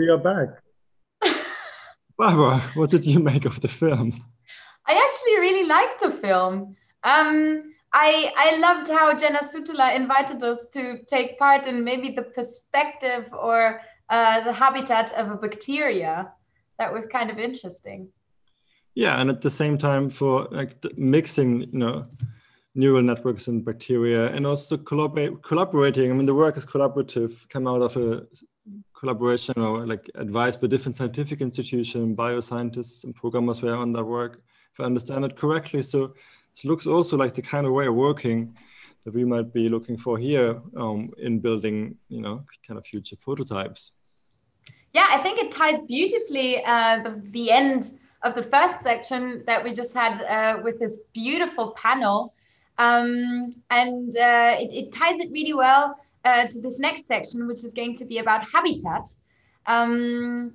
We are back. Barbara, what did you make of the film? I actually really liked the film. I loved how Jenna Sutula invited us to take part in maybe the perspective or the habitat of a bacteria. That was kind of interesting. Yeah, and at the same time for like mixing, neural networks and bacteria, and also collaborating. I mean, the work is collaborative, come out of a collaboration or like advice by different scientific institutions, bioscientists and programmers were on that work, if I understand it correctly. So it looks also like the kind of way of working that we might be looking for here in building, kind of future prototypes. Yeah, I think it ties beautifully the end of the first section that we just had with this beautiful panel. It ties it really well to this next section, which is going to be about habitat. So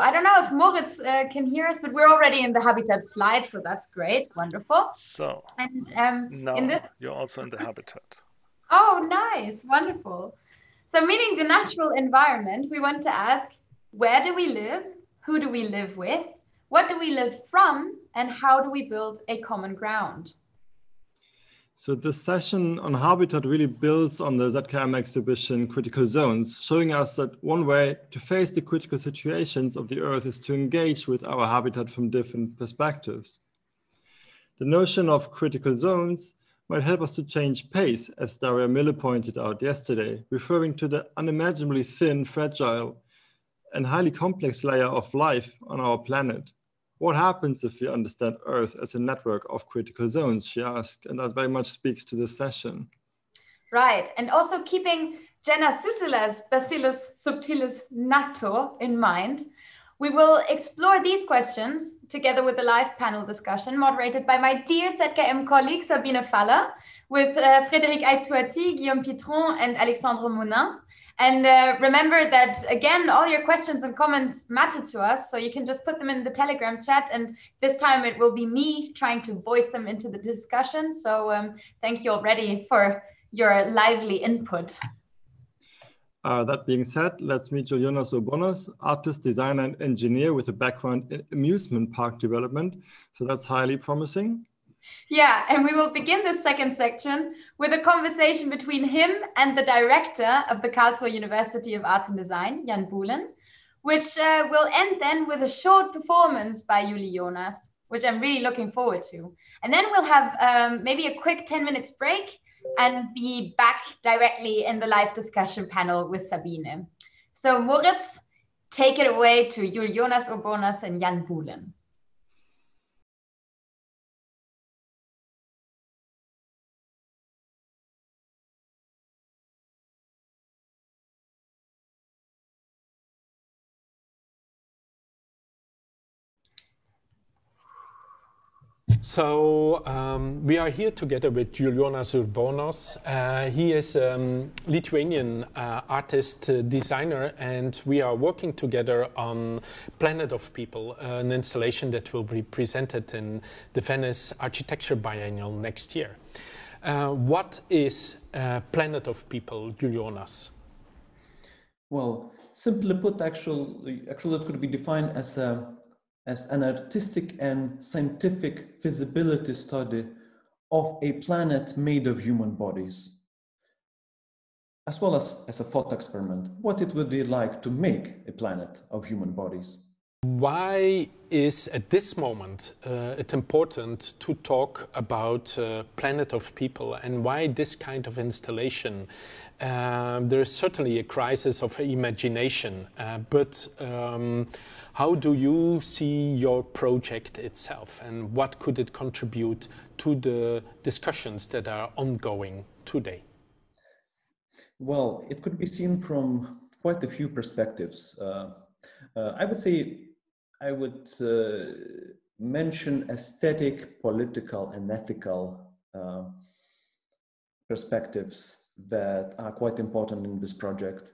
I don't know if Moritz can hear us, but we're already in the habitat slide, so that's great, wonderful. So, now you're also in the habitat. Oh, nice, wonderful. So meaning the natural environment, we want to ask, where do we live? Who do we live with? What do we live from? And how do we build a common ground? So this session on habitat really builds on the ZKM exhibition Critical Zones, showing us that one way to face the critical situations of the Earth is to engage with our habitat from different perspectives. The notion of critical zones might help us to change pace, as Daria Miller pointed out yesterday, referring to the unimaginably thin, fragile, and highly complex layer of life on our planet. What happens if we understand Earth as a network of critical zones, she asked, and that very much speaks to this session. Right, and also keeping Jenna Sutula's Bacillus subtilis natto in mind, we will explore these questions together with a live panel discussion moderated by my dear ZKM colleague Sabine Faller, with Frédérique Aït-Touati, Guillaume Pitron, and Alexandre Monnin. And remember that, again, all your questions and comments matter to us, so you can just put them in the Telegram chat, and this time it will be me trying to voice them into the discussion. So thank you already for your lively input. That being said, let's meet Julijonas Urbonas, artist, designer, and engineer with a background in amusement park development. So that's highly promising. Yeah, and we will begin this second section with a conversation between him and the director of the Karlsruhe University of Art and Design, Jan Boelen, which will end then with a short performance by Julijonas, which I'm really looking forward to. And then we'll have maybe a quick 10 minutes break and be back directly in the live discussion panel with Sabine. So Moritz, take it away to Julijonas Urbonas and Jan Boelen. So we are here together with Julijonas Urbonas. He is a Lithuanian artist, designer, and we are working together on Planet of People, an installation that will be presented in the Venice Architecture Biennial next year. What is Planet of People, Julijonas? Well, simply put, actually it could be defined as an artistic and scientific feasibility study of a planet made of human bodies, as well as a thought experiment, what it would be like to make a planet of human bodies. Why is at this moment it important to talk about Planet of People, and why this kind of installation? There is certainly a crisis of imagination, but how do you see your project itself, and what could it contribute to the discussions that are ongoing today? Well, it could be seen from quite a few perspectives. I would say I would mention aesthetic, political, and ethical perspectives that are quite important in this project.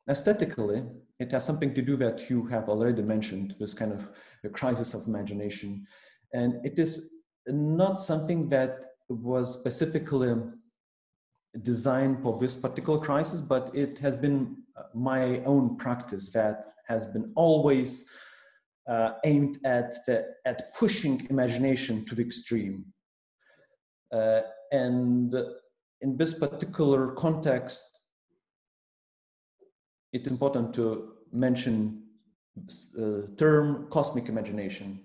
Aesthetically, it has something to do that you have already mentioned, this kind of a crisis of imagination. And it is not something that was specifically design for this particular crisis, but it has been my own practice that has been always aimed at pushing imagination to the extreme. And in this particular context, it's important to mention the term cosmic imagination.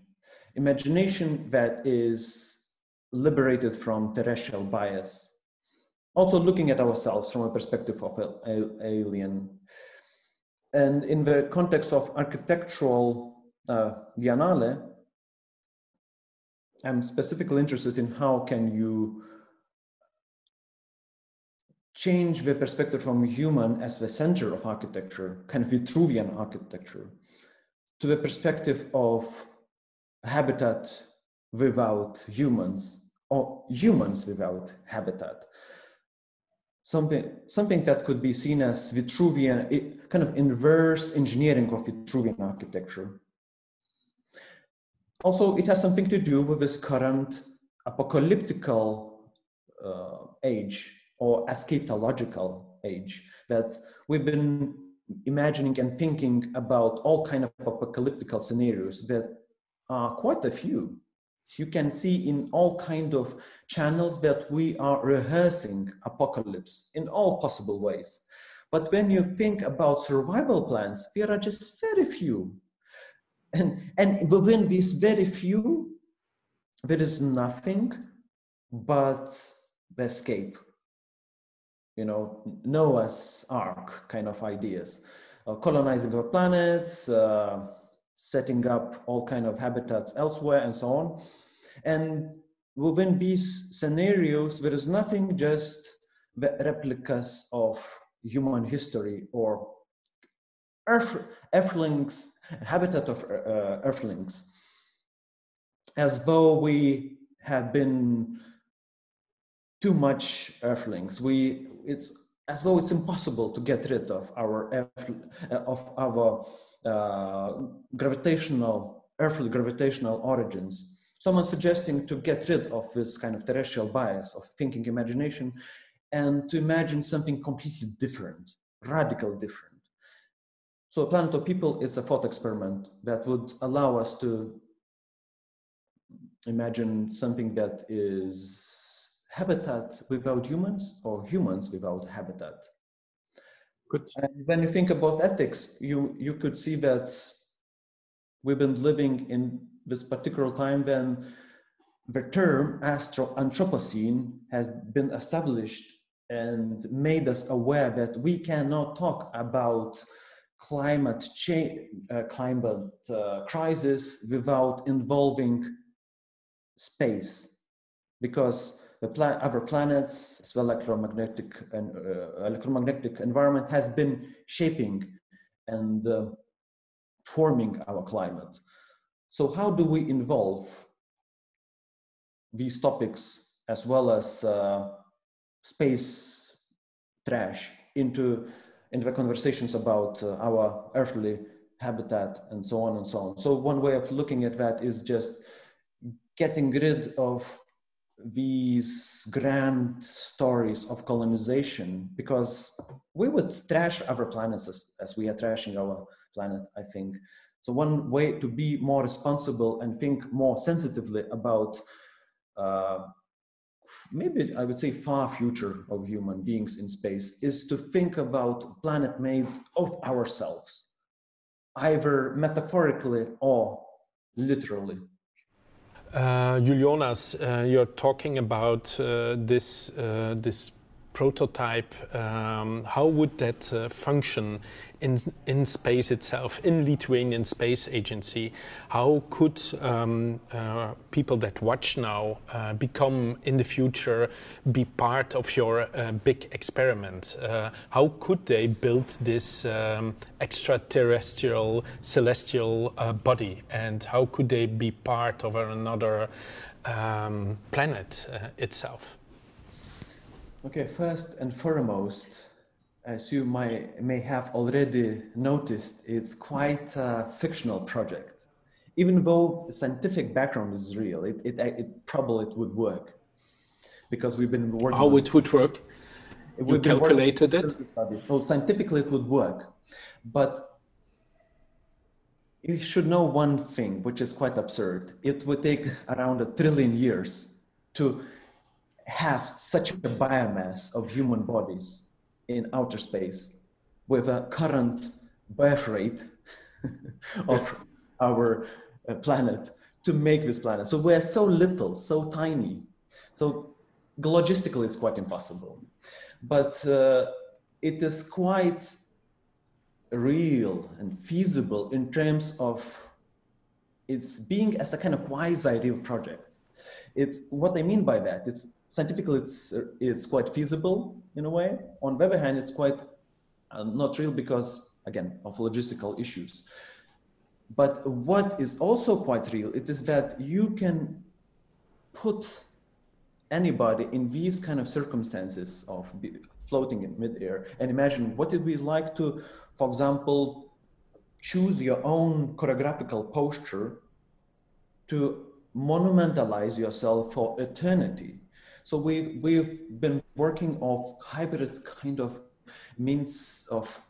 Imagination that is liberated from terrestrial bias. Also looking at ourselves from a perspective of an alien. And in the context of architectural biennale, I'm specifically interested in how can you change the perspective from human as the center of architecture, kind of Vitruvian architecture, to the perspective of habitat without humans, or humans without habitat. Something that could be seen as Vitruvian, kind of inverse engineering of Vitruvian architecture. Also, it has something to do with this current apocalyptical age, or eschatological age, that we've been imagining and thinking about all kinds of apocalyptical scenarios that are quite a few. You can see in all kinds of channels that we are rehearsing apocalypse in all possible ways. But when you think about survival plans, there are just very few. And within these very few, there is nothing but the escape. You know, Noah's Ark kind of ideas, colonizing our planets, setting up all kind of habitats elsewhere and so on. And within these scenarios, there is nothing just the replicas of human history or earthlings, habitat of earthlings, as though we have been too much earthlings. It's as though it's impossible to get rid of our earthly gravitational origins. Someone suggesting to get rid of this kind of terrestrial bias of thinking imagination and to imagine something completely different, radical different. So Planet of People is a thought experiment that would allow us to imagine something that is habitat without humans or humans without habitat. Good. And when you think about ethics, you could see that we've been living in this particular time when the term Anthropocene has been established and made us aware that we cannot talk about climate change, climate crisis without involving space, because other planets, as well electromagnetic environment has been shaping and forming our climate. So how do we involve these topics as well as space trash into the conversations about our earthly habitat and so on and so on? So one way of looking at that is just getting rid of these grand stories of colonization, because we would trash other planets as we are trashing our planet, I think. So one way to be more responsible and think more sensitively about maybe I would say far future of human beings in space is to think about a planet made of ourselves, either metaphorically or literally. Julijonas, you're talking about this prototype. How would that function in space itself, in Lithuanian Space Agency? How could people that watch now become in the future be part of your big experiment? How could they build this extraterrestrial celestial body, and how could they be part of another planet itself? Okay, first and foremost, as you may have already noticed, it's quite a fictional project. Even though the scientific background is real, it probably would work, because we've been working. How it would work? You calculated it? So scientifically it would work. But you should know one thing, which is quite absurd. It would take around 1 trillion years to have such a biomass of human bodies in outer space with a current birth rate of our planet to make this planet. So we're so little, so tiny. So logistically, it's quite impossible. But it is quite real and feasible in terms of its being as a kind of quasi-real project. It's what I mean by that. It's scientifically, it's quite feasible in a way. On the other hand, it's quite not real because, again, of logistical issues. But what is also quite real, it is that you can put anybody in these kind of circumstances of floating in midair and imagine what it would be like to, for example, choose your own choreographical posture to monumentalize yourself for eternity. So we've been working of hybrid kind of means of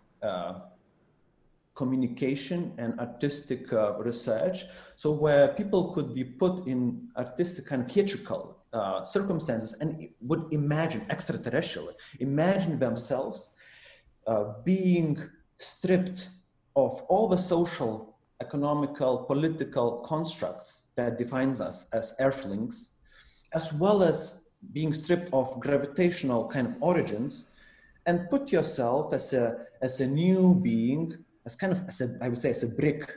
communication and artistic research. So where people could be put in artistic kind of theatrical circumstances and would imagine extraterrestrially, imagine themselves being stripped of all the social, economical, political constructs that defines us as earthlings, as well as being stripped of gravitational kind of origins, and put yourself as a new being, as kind of, I would say, as a brick,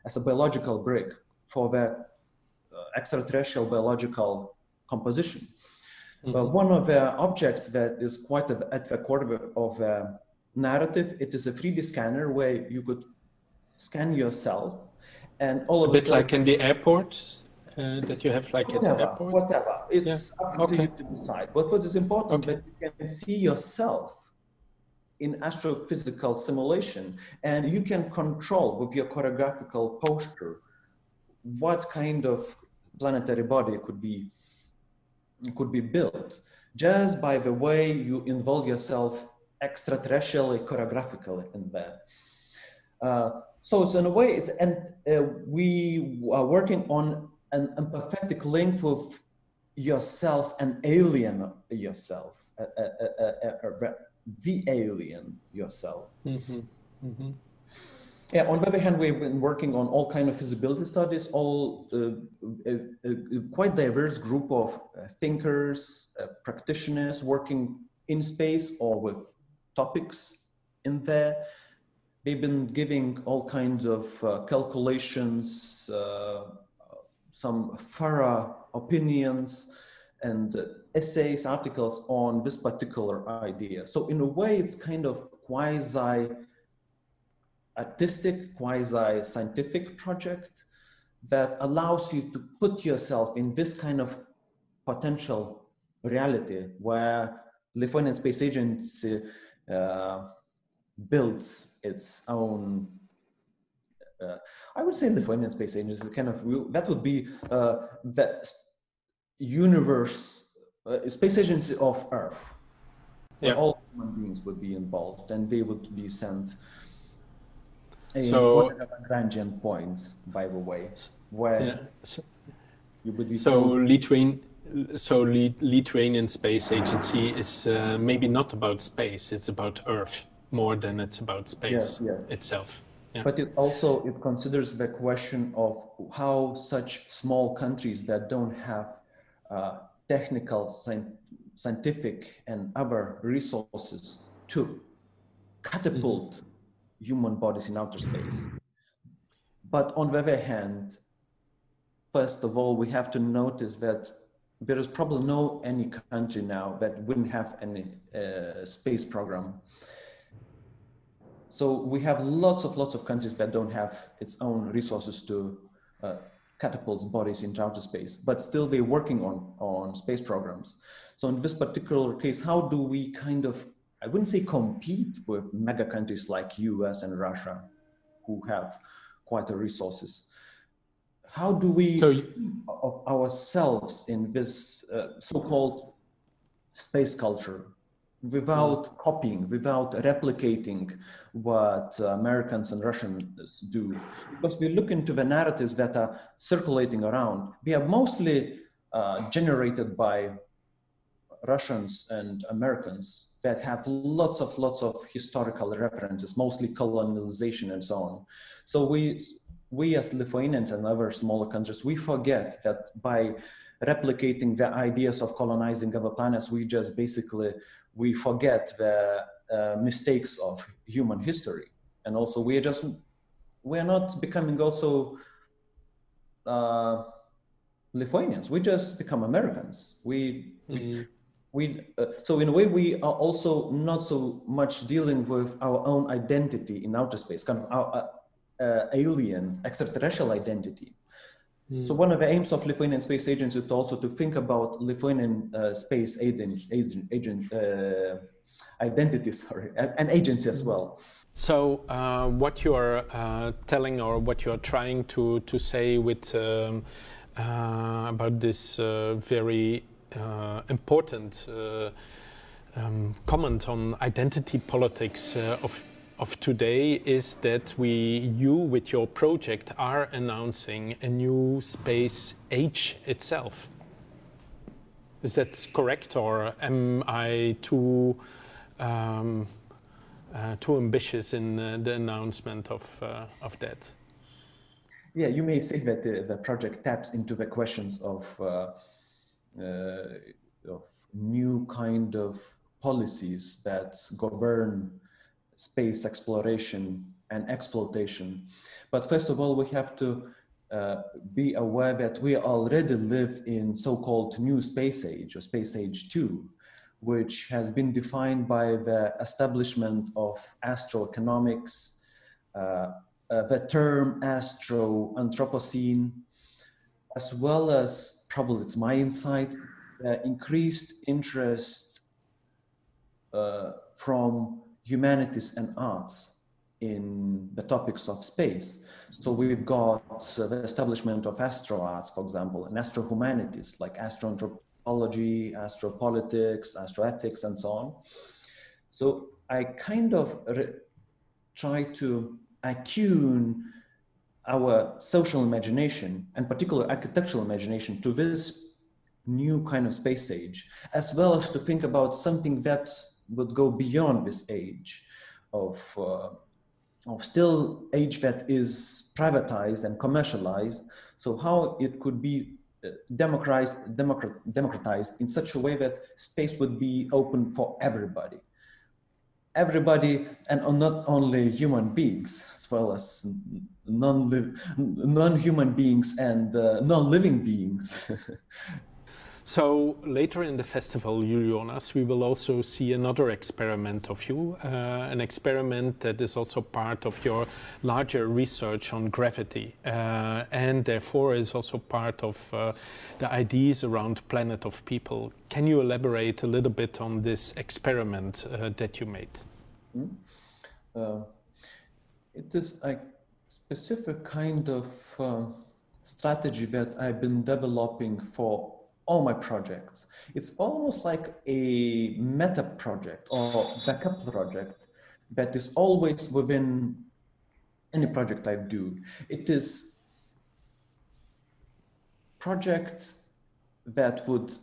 as a biological brick for the extraterrestrial biological composition. Mm-hmm. One of the objects that is quite at the core of a narrative, it is a 3D scanner where you could scan yourself, and all of a bit like in the airports that you have, like whatever, at the airport. Whatever, it's up to you to decide. But what is important that you can see yourself in astrophysical simulation, and you can control with your choreographical posture what kind of planetary body could be built just by the way you involve yourself extraterrestrially, choreographically in there. So it's in a way, we are working on an empathetic link with yourself and alien yourself, the alien yourself. Mm-hmm. Mm-hmm. Yeah, on the other hand, we've been working on all kind of feasibility studies, quite diverse group of thinkers, practitioners working in space or with topics in there. They've been giving all kinds of calculations, some thorough opinions and essays, articles on this particular idea. So in a way, it's kind of quasi-artistic, quasi-scientific project that allows you to put yourself in this kind of potential reality where Lithuanian Space Agency builds its own, I would say Lithuanian Space Agency kind of, that would be the universe, Space Agency of Earth, where all human beings would be involved and they would be sent so Lagrangian points, by the way, where you would be Lithuanian Space Agency is maybe not about space, it's about Earth more than it's about space itself. Yeah. But it considers the question of how such small countries that don't have technical, scientific and other resources to catapult human bodies in outer space. But on the other hand, first of all, we have to notice that there is probably any country now that wouldn't have any space program. So we have lots of countries that don't have its own resources to catapult bodies into outer space, but still they're working on space programs. So in this particular case, how do we kind of, I wouldn't say compete with mega countries like US and Russia, who have quite the resources. How do we think of ourselves in this so-called space culture without copying, without replicating what Americans and Russians do. Because we look into the narratives that are circulating around, we are mostly generated by Russians and Americans that have lots of historical references, mostly colonialization and so on. So we as Lithuanians and other smaller countries, we forget that by replicating the ideas of colonizing other planets, we forget the mistakes of human history. And also we're not becoming also Lithuanians, we just become Americans. So in a way, we are also not so much dealing with our own identity in outer space, kind of our alien, extraterrestrial identity. So one of the aims of Lithuanian Space Agency is also to think about Lithuanian space identity, and agency as well. So what you are telling, or what you are trying to say with about this very important comment on identity politics of today is that you with your project are announcing a new space age itself. Is that correct, or am I too ambitious in the announcement of that? Yeah, you may say that the project taps into the questions of new kind of policies that govern space exploration and exploitation. But first of all, we have to be aware that we already live in so-called new space age, or space age 2, which has been defined by the establishment of astroeconomics, the term Astro-Anthropocene, as well as, probably it's my insight, increased interest from humanities and arts in the topics of space. So we've got the establishment of astro arts, for example, and astro humanities like astroanthropology, astropolitics, astroethics, and so on. So I kind of try to attune our social imagination, and particularly architectural imagination, to this new kind of space age, as well as to think about something that would go beyond this age of still age that is privatized and commercialized. So how it could be democratized in such a way that space would be open for everybody, and not only human beings, as well as non-human beings and non-living beings. So later in the festival, Julijonas, we will also see another experiment of you, an experiment that is also part of your larger research on gravity, and therefore is also part of the ideas around Planet of People. Can you elaborate a little bit on this experiment that you made? It is a specific kind of strategy that I've been developing for all my projects. It's almost like a meta project or backup project that is always within any project I do. It is projects that would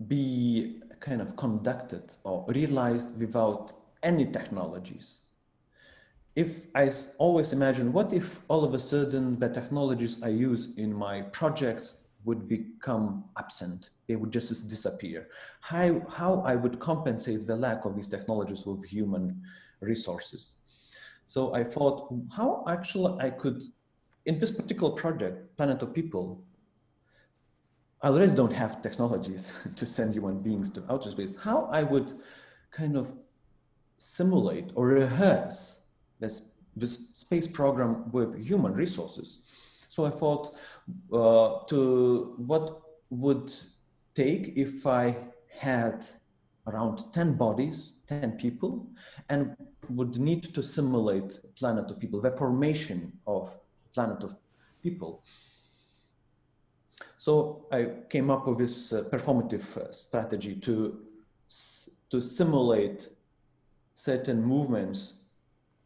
be kind of conducted or realized without any technologies. If I always imagine, what if all of a sudden the technologies I use in my projects would become absent, they would just disappear? How I would compensate the lack of these technologies with human resources? So I thought, how actually I could, in this particular project, Planet of People, I already don't have technologies to send human beings to outer space. How I would kind of simulate or rehearse this space program with human resources. So I thought what would take if I had around 10 bodies, 10 people, and would need to simulate Planet of People, the formation of Planet of People. So I came up with this performative strategy to to simulate certain movements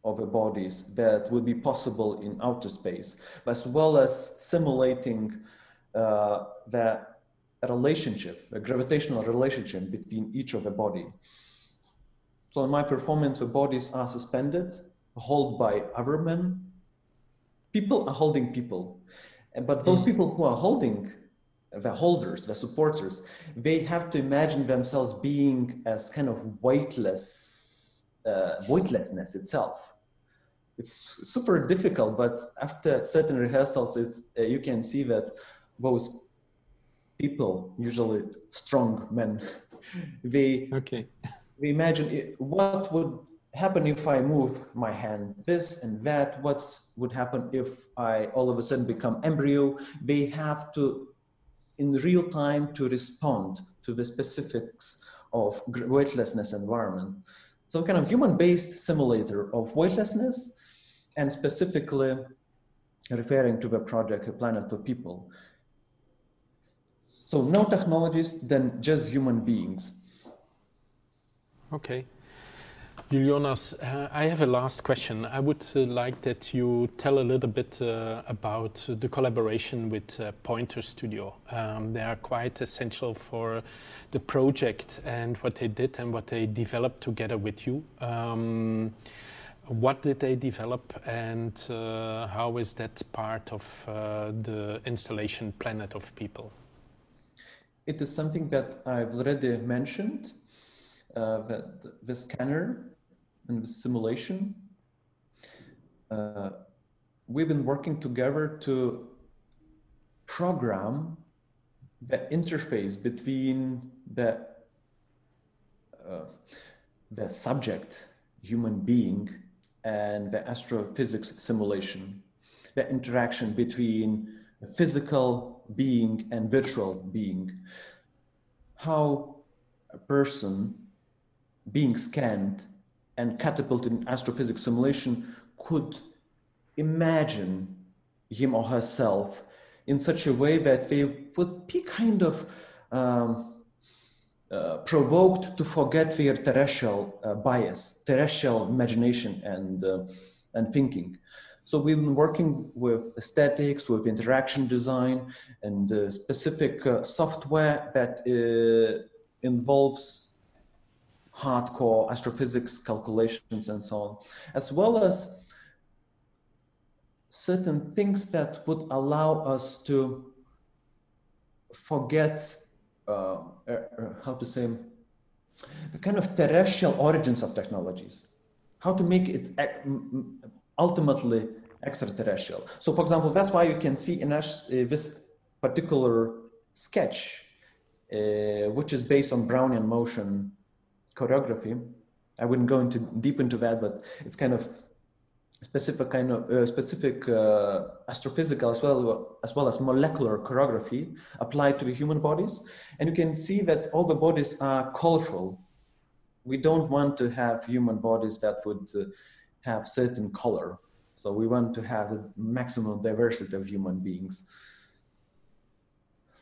of the bodies that would be possible in outer space, as well as simulating the relationship, a gravitational relationship between each of the body. So in my performance, the bodies are suspended, held by other men. People are holding people, but those people who are holding, the holders, the supporters, they have to imagine themselves being as kind of weightlessness itself. It's super difficult, but after certain rehearsals, you can see that those people, usually strong men, they imagine what would happen if I move my hand this and that, what would happen if I all of a sudden become embryo. They have to, in real time, to respond to the specifics of weightlessness environment. So kind of human-based simulator of weightlessness, and specifically referring to the project, A Planet of People. So no technologies, then just human beings. Okay. Julijonas, I have a last question. I would like that you tell a little bit about the collaboration with Pointer Studio. They are quite essential for the project and what they did and what they developed together with you. What did they develop, and how is that part of the installation Planet of People? It is something that I've already mentioned, the scanner and the simulation. We've been working together to program the interface between the subject, human being, and the astrophysics simulation, the interaction between a physical being and virtual being, how a person being scanned and catapulted in astrophysics simulation could imagine him or herself in such a way that they would be kind of provoked to forget their terrestrial bias, terrestrial imagination and thinking. So we've been working with aesthetics, with interaction design, and specific software that involves hardcore astrophysics calculations and so on, as well as certain things that would allow us to forget, how to say, the kind of terrestrial origins of technologies, how to make it ultimately extraterrestrial. So for example, that's why you can see in this particular sketch, which is based on Brownian motion choreography. I wouldn't go deep into that, but it's kind of specific kind of astrophysical as well as molecular choreography applied to the human bodies. And you can see that all the bodies are colorful. We don't want to have human bodies that would have certain color. So we want to have a maximum diversity of human beings.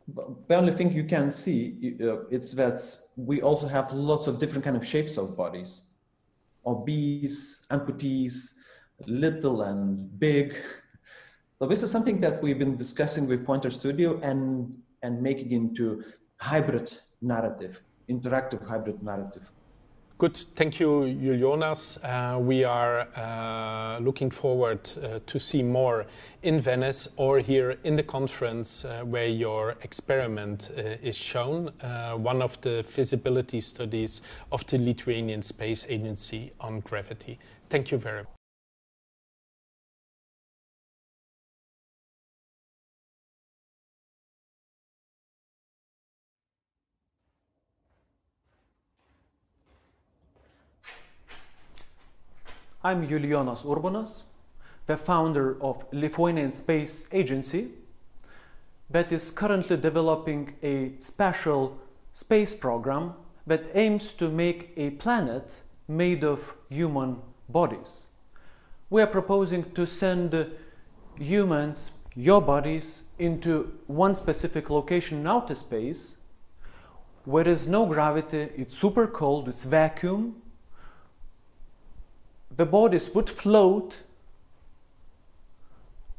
But the only thing you can see it's that we also have lots of different kind of shapes of bodies, obese, amputees, little and big. So this is something that we've been discussing with Pointer Studio and making into hybrid narrative, interactive hybrid narrative. Good, thank you, Julijonas. We are looking forward to see more in Venice or here in the conference where your experiment is shown, one of the feasibility studies of the Lithuanian Space Agency on gravity. Thank you very much. I'm Julijonas Urbonas, the founder of Lithuanian Space Agency that is currently developing a special space program that aims to make a planet made of human bodies. We are proposing to send humans, your bodies, into one specific location in outer space where there is no gravity, it's super cold, it's vacuum, the bodies would float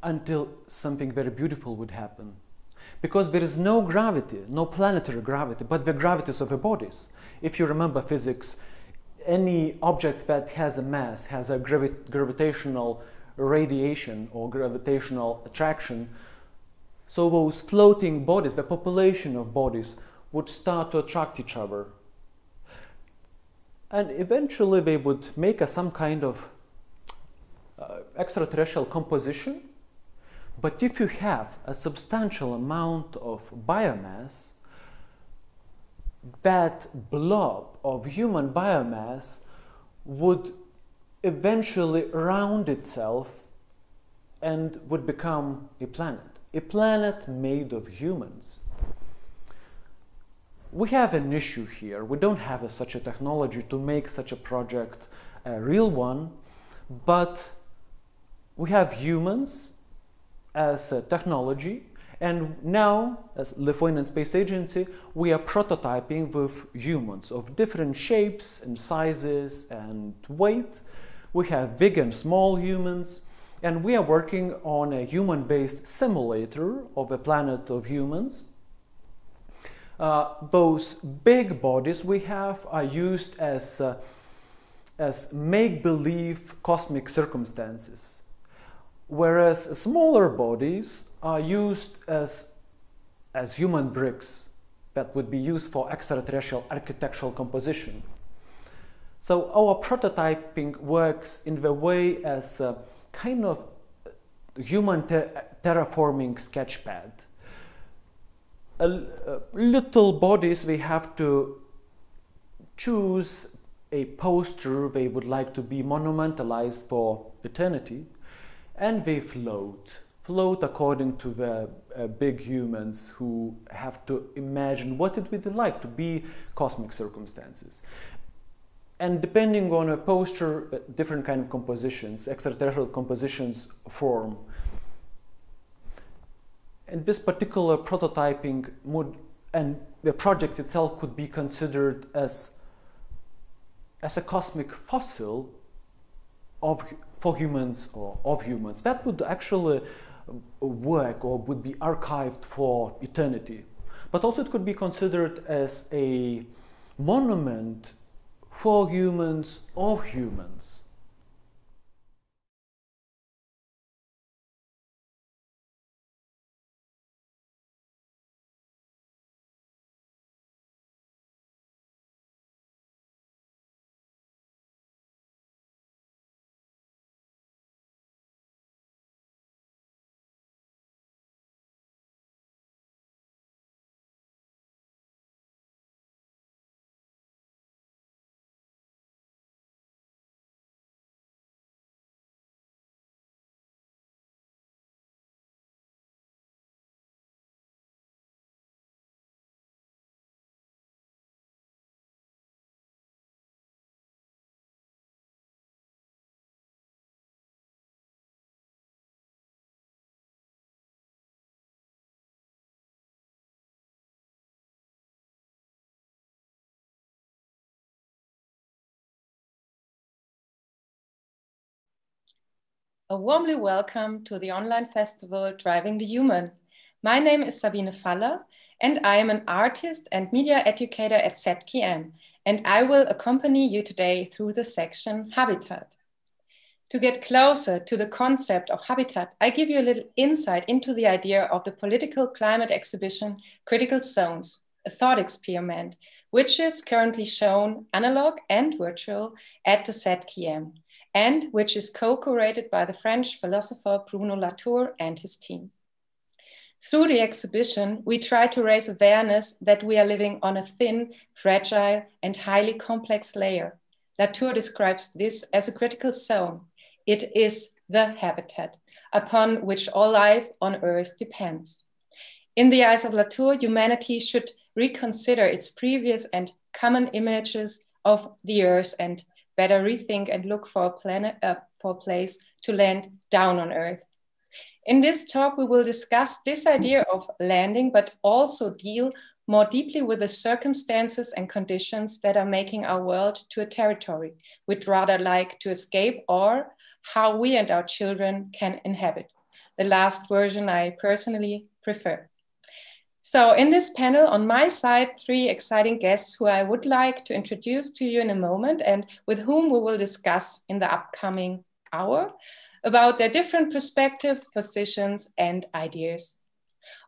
until something very beautiful would happen. Because there is no gravity, no planetary gravity, but the gravities of the bodies. If you remember physics, any object that has a mass has a gravitational radiation or gravitational attraction. So those floating bodies, the population of bodies, would start to attract each other. And eventually they would make some kind of extraterrestrial composition. But if you have a substantial amount of biomass, that blob of human biomass would eventually round itself and would become a planet made of humans. We have an issue here. We don't have such a technology to make such a project a real one, but we have humans as a technology, and now, as Lithuanian Space Agency, we are prototyping with humans of different shapes and sizes and weight. We have big and small humans, and we are working on a human-based simulator of a planet of humans. Those big bodies we have are used as make-believe cosmic circumstances, whereas smaller bodies are used as human bricks that would be used for extraterrestrial architectural composition. So our prototyping works in the way as a kind of human terraforming sketchpad. Little bodies, they have to choose a poster they would like to be monumentalized for eternity, and they float according to the big humans who have to imagine what it would be like to be cosmic circumstances. And depending on a poster, different kind of compositions, extraterrestrial compositions form. And this particular prototyping and the project itself could be considered as a cosmic fossil for humans or of humans. That would actually work or would be archived for eternity. But also it could be considered as a monument for humans of humans. A warmly welcome to the online festival Driving the Human. My name is Sabine Faller, and I am an artist and media educator at ZKM, and I will accompany you today through the section Habitat. To get closer to the concept of habitat, I give you a little insight into the idea of the political climate exhibition Critical Zones, a thought experiment, which is currently shown analog and virtual at the ZKM, and which is co-curated by the French philosopher Bruno Latour and his team. Through the exhibition, we try to raise awareness that we are living on a thin, fragile, and highly complex layer. Latour describes this as a critical zone. It is the habitat upon which all life on Earth depends. In the eyes of Latour, humanity should reconsider its previous and common images of the Earth and better rethink and look for a place to land down on Earth. In this talk, we will discuss this idea of landing, but also deal more deeply with the circumstances and conditions that are making our world to a territory we'd rather like to escape, or how we and our children can inhabit. The last version I personally prefer. So in this panel on my side, 3 exciting guests who I would like to introduce to you in a moment and with whom we will discuss in the upcoming hour about their different perspectives, positions, and ideas.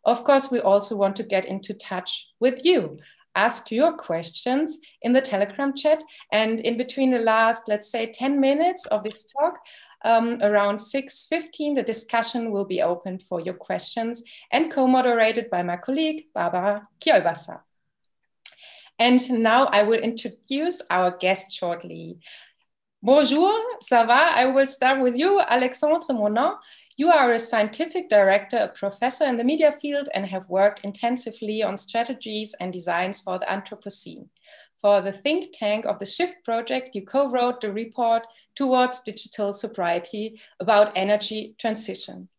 Of course, we also want to get into touch with you. Ask your questions in the Telegram chat, and in between the last, let's say, 10 minutes of this talk, around 6:15, the discussion will be open for your questions and co-moderated by my colleague, Barbara Kjolbassa. And now I will introduce our guest shortly. Bonjour, ça va? I will start with you, Alexandre Monnin. You are a scientific director, a professor in the media field, and have worked intensively on strategies and designs for the Anthropocene. For the think tank of the SHIFT project, you co-wrote the report Towards Digital Sobriety about energy transition.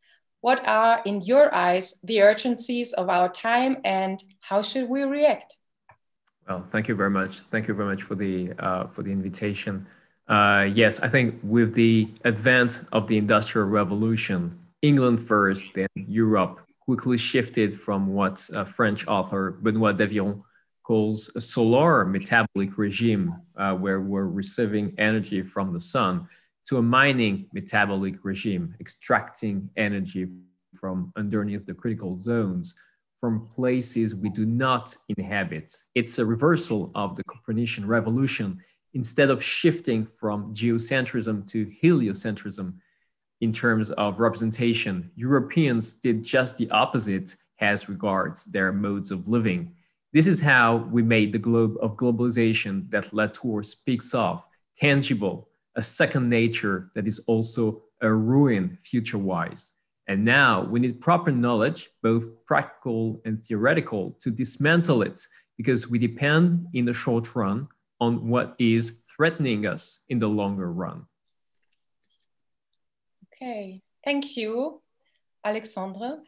What are, in your eyes, the urgencies of our time, and how should we react? Well, thank you very much. Thank you very much for the invitation. Yes, I think with the advent of the Industrial Revolution, England first, then Europe quickly shifted from what French author Benoît Devion calls a solar metabolic regime, where we're receiving energy from the sun, to a mining metabolic regime, extracting energy from underneath the critical zones, from places we do not inhabit. It's a reversal of the Copernican revolution. Instead of shifting from geocentrism to heliocentrism in terms of representation, Europeans did just the opposite as regards their modes of living. This is how we made the globe of globalization that Latour speaks of, tangible, a second nature that is also a ruin future-wise. And now we need proper knowledge, both practical and theoretical, to dismantle it, because we depend in the short run on what is threatening us in the longer run. Okay, thank you, Alexandre.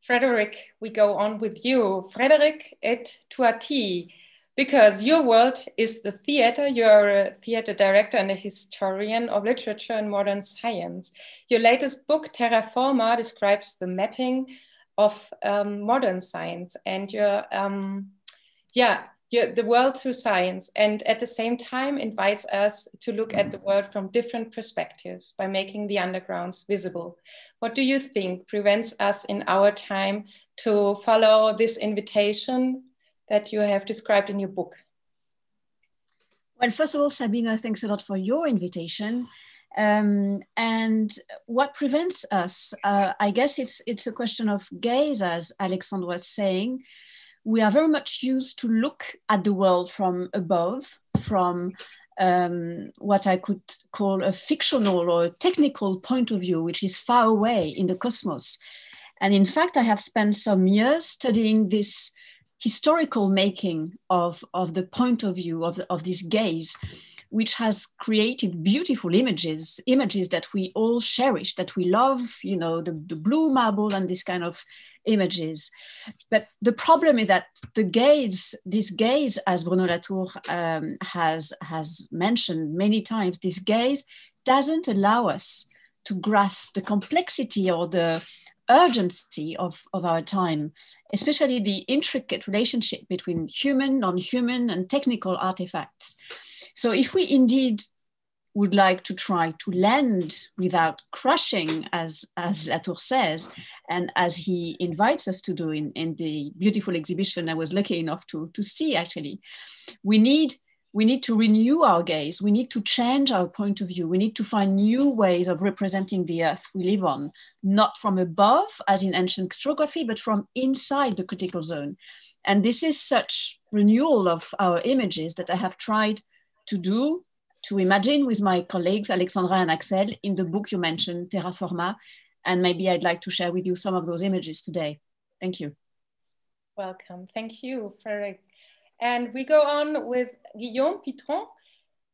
Frédérique, we go on with you. Frédérique Aït-Touati, because your world is the theater. You're a theater director and a historian of literature and modern science. Your latest book, Terra Forma, describes the mapping of modern science and the world through science, and at the same time invites us to look at the world from different perspectives by making the undergrounds visible. What do you think prevents us in our time to follow this invitation that you have described in your book? Well, first of all, Sabine, thanks a lot for your invitation. And what prevents us, I guess it's a question of gaze, as Alexandre was saying. We are very much used to look at the world from above, from what I could call a fictional or a technical point of view, which is far away in the cosmos. And in fact, I have spent some years studying this historical making of the point of view of this gaze, which has created beautiful images that we all cherish, that we love, you know, the blue marble and this kind of images. But the problem is that this gaze, as Bruno Latour has mentioned many times, this gaze doesn't allow us to grasp the complexity or the urgency of our time, especially the intricate relationship between human, non-human, and technical artifacts. So if we indeed would like to try to land without crushing, as Latour says, and as he invites us to do in the beautiful exhibition I was lucky enough to see, actually, we need to renew our gaze. We need to change our point of view. We need to find new ways of representing the earth we live on, not from above, as in ancient photography, but from inside the critical zone. And this is such renewal of our images that I have tried to imagine with my colleagues, Alexandra and Axel, in the book you mentioned, Terra Forma, and maybe I'd like to share with you some of those images today. Thank you. Welcome. Thank you, Frédérique. And we go on with Guillaume Pitron.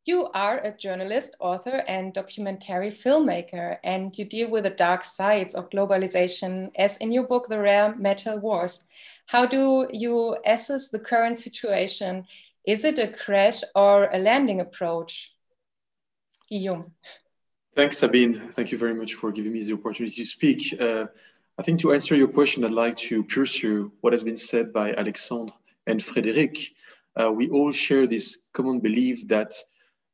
You are a journalist, author, and documentary filmmaker, and you deal with the dark sides of globalization, as in your book, The Rare Metal Wars. How do you assess the current situation? Is it a crash or a landing approach? Guillaume. Thanks, Sabine. Thank you very much for giving me the opportunity to speak. I think to answer your question, I'd like to pursue what has been said by Alexandre and Frédérique. We all share this common belief that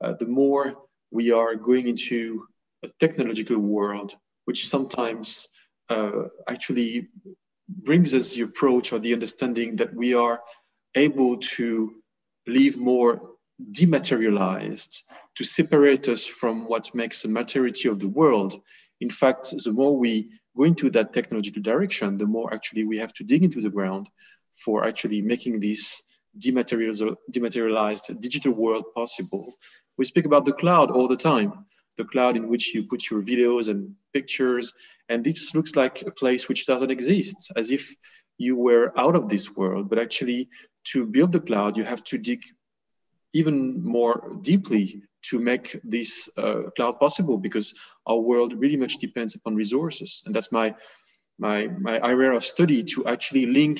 the more we are going into a technological world, which sometimes actually brings us the approach or the understanding that we are able to live more dematerialized, to separate us from what makes the materiality of the world. In fact, the more we go into that technological direction, the more actually we have to dig into the ground for actually making this dematerialized digital world possible. We speak about the cloud all the time, the cloud in which you put your videos and pictures, and this looks like a place which doesn't exist, as if you were out of this world. But actually, to build the cloud, you have to dig even more deeply to make this cloud possible, because our world really much depends upon resources. And that's my area of study, to actually link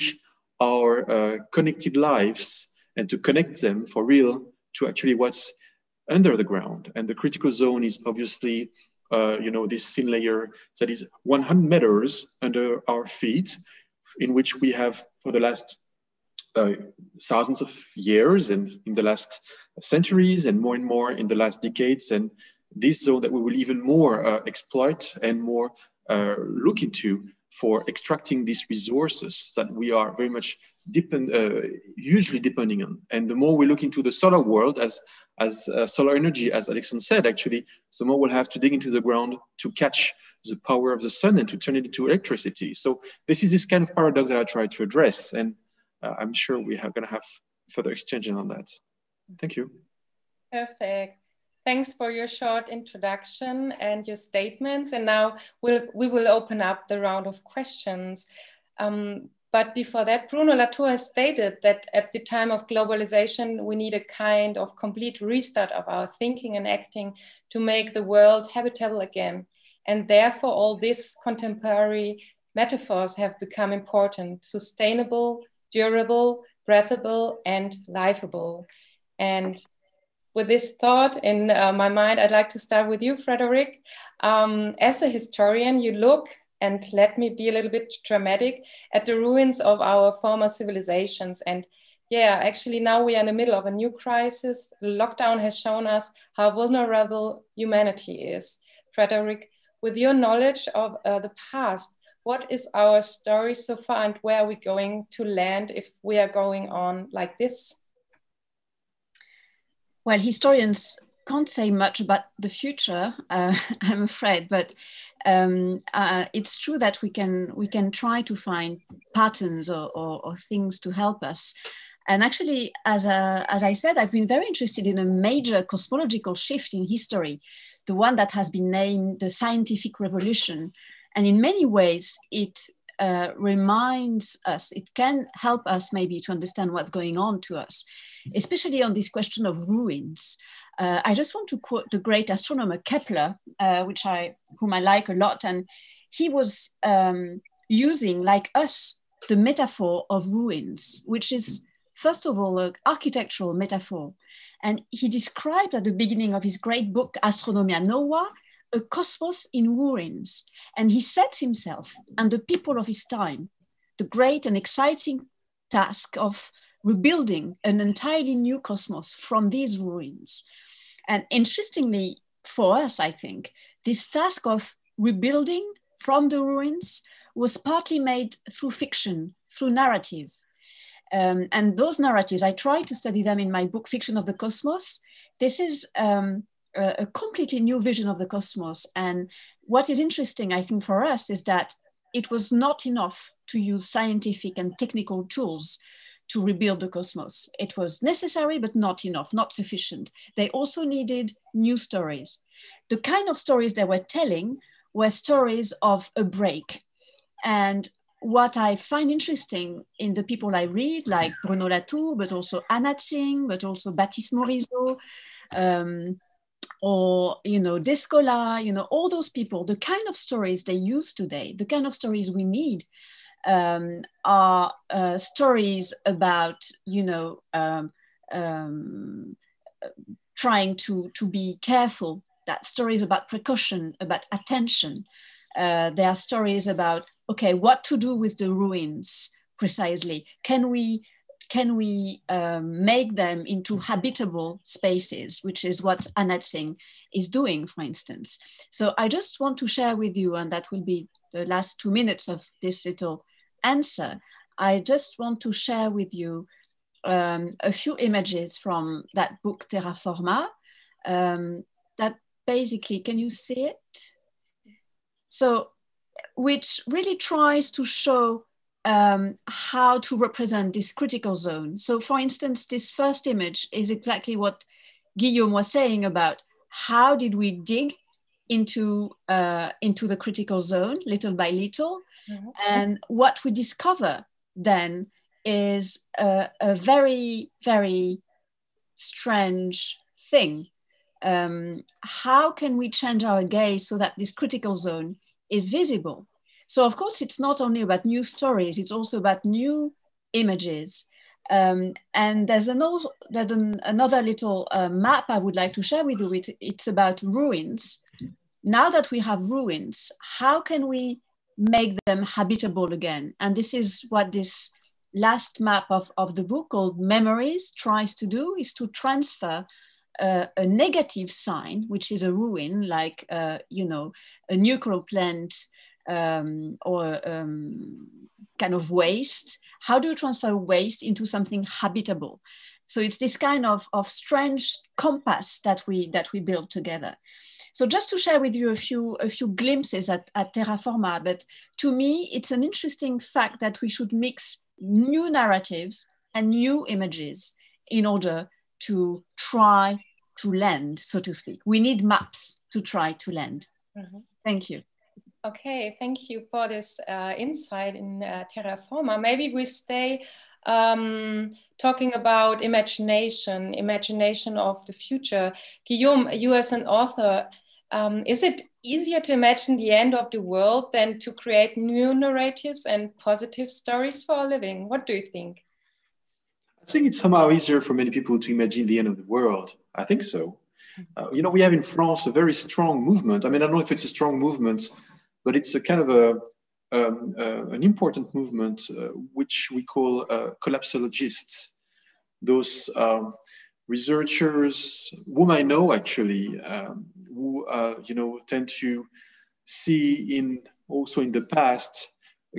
our connected lives and to connect them for real to actually what's under the ground. And the critical zone is obviously, this thin layer that is 100 meters under our feet, in which we have for the last thousands of years and in the last centuries and more in the last decades. And this zone that we will even more exploit and more look into for extracting these resources that we are very much hugely depending on. And the more we look into the solar world as solar energy, as Alexandre said, actually, the more we'll have to dig into the ground to catch the power of the sun and to turn it into electricity. So this is this kind of paradox that I try to address. And I'm sure we are going to have further exchange on that. Thank you. Perfect. Thanks for your short introduction and your statements. And now we will open up the round of questions. But before that, Bruno Latour has stated that at the time of globalization, we need a kind of complete restart of our thinking and acting to make the world habitable again. And therefore, all these contemporary metaphors have become important: sustainable, durable, breathable, and livable. And with this thought in my mind, I'd like to start with you, Frédérique. As a historian, you look, and let me be a little bit dramatic, at the ruins of our former civilizations. And yeah, actually now we are in the middle of a new crisis. The lockdown has shown us how vulnerable humanity is. Frédérique, with your knowledge of the past, what is our story so far, and where are we going to land if we are going on like this? Well, historians can't say much about the future, I'm afraid, but it's true that we can try to find patterns or things to help us. And actually, as I said, I've been very interested in a major cosmological shift in history, the one that has been named the scientific revolution. And in many ways, it reminds us, it can help us maybe to understand what's going on to us, especially on this question of ruins. I just want to quote the great astronomer Kepler, whom I like a lot. And he was using, like us, the metaphor of ruins, which is, first of all, an architectural metaphor. And he described at the beginning of his great book, Astronomia Nova, a cosmos in ruins. And he set himself and the people of his time the great and exciting task of rebuilding an entirely new cosmos from these ruins. And interestingly for us, I think, this task of rebuilding from the ruins was partly made through fiction, through narrative. And those narratives, I try to study them in my book, Fiction of the Cosmos. This is a completely new vision of the cosmos. And what is interesting, I think, for us is that it was not enough to use scientific and technical tools to rebuild the cosmos. It was necessary, but not enough, not sufficient. They also needed new stories. The kind of stories they were telling were stories of a break. And what I find interesting in the people I read, like Bruno Latour, but also Anna Tsing, but also Baptiste Morisot, or, Descola, all those people, the kind of stories they use today, the kind of stories we need, are stories about, trying to be careful. That stories about precaution, about attention. There are stories about, okay, what to do with the ruins precisely. Can we make them into habitable spaces, which is what annexing is doing, for instance. So I just want to share with you, and that will be the last 2 minutes of this little answer. I just want to share with you a few images from that book, Terra Forma, that basically, can you see it? So, which really tries to show how to represent this critical zone. So for instance, this first image is exactly what Guillaume was saying about how did we dig into the critical zone little by little. Mm-hmm. And what we discover then is a very, very strange thing. How can we change our gaze so that this critical zone is visible? So of course, it's not only about new stories, it's also about new images. And there's another little map I would like to share with you. It's about ruins. Now that we have ruins, how can we make them habitable again? And this is what this last map of the book called Memories tries to do, is to transfer a negative sign, which is a ruin, like, a nuclear plant, or kind of waste. How do you transfer waste into something habitable? So it's this kind of strange compass that we build together. So just to share with you a few glimpses at Terra Forma, but to me, it's an interesting fact that we should mix new narratives and new images in order to try to land, so to speak. We need maps to try to land. Mm-hmm. Thank you. Okay, thank you for this insight in Terra Forma. Maybe we stay talking about imagination of the future. Guillaume, you as an author, is it easier to imagine the end of the world than to create new narratives and positive stories for a living? What do you think? I think it's somehow easier for many people to imagine the end of the world. I think so. We have in France a very strong movement. I mean, I don't know if it's a strong movement, but it's a kind of an important movement, which we call collapsologists. Those researchers, whom I know actually, who tend to see also in the past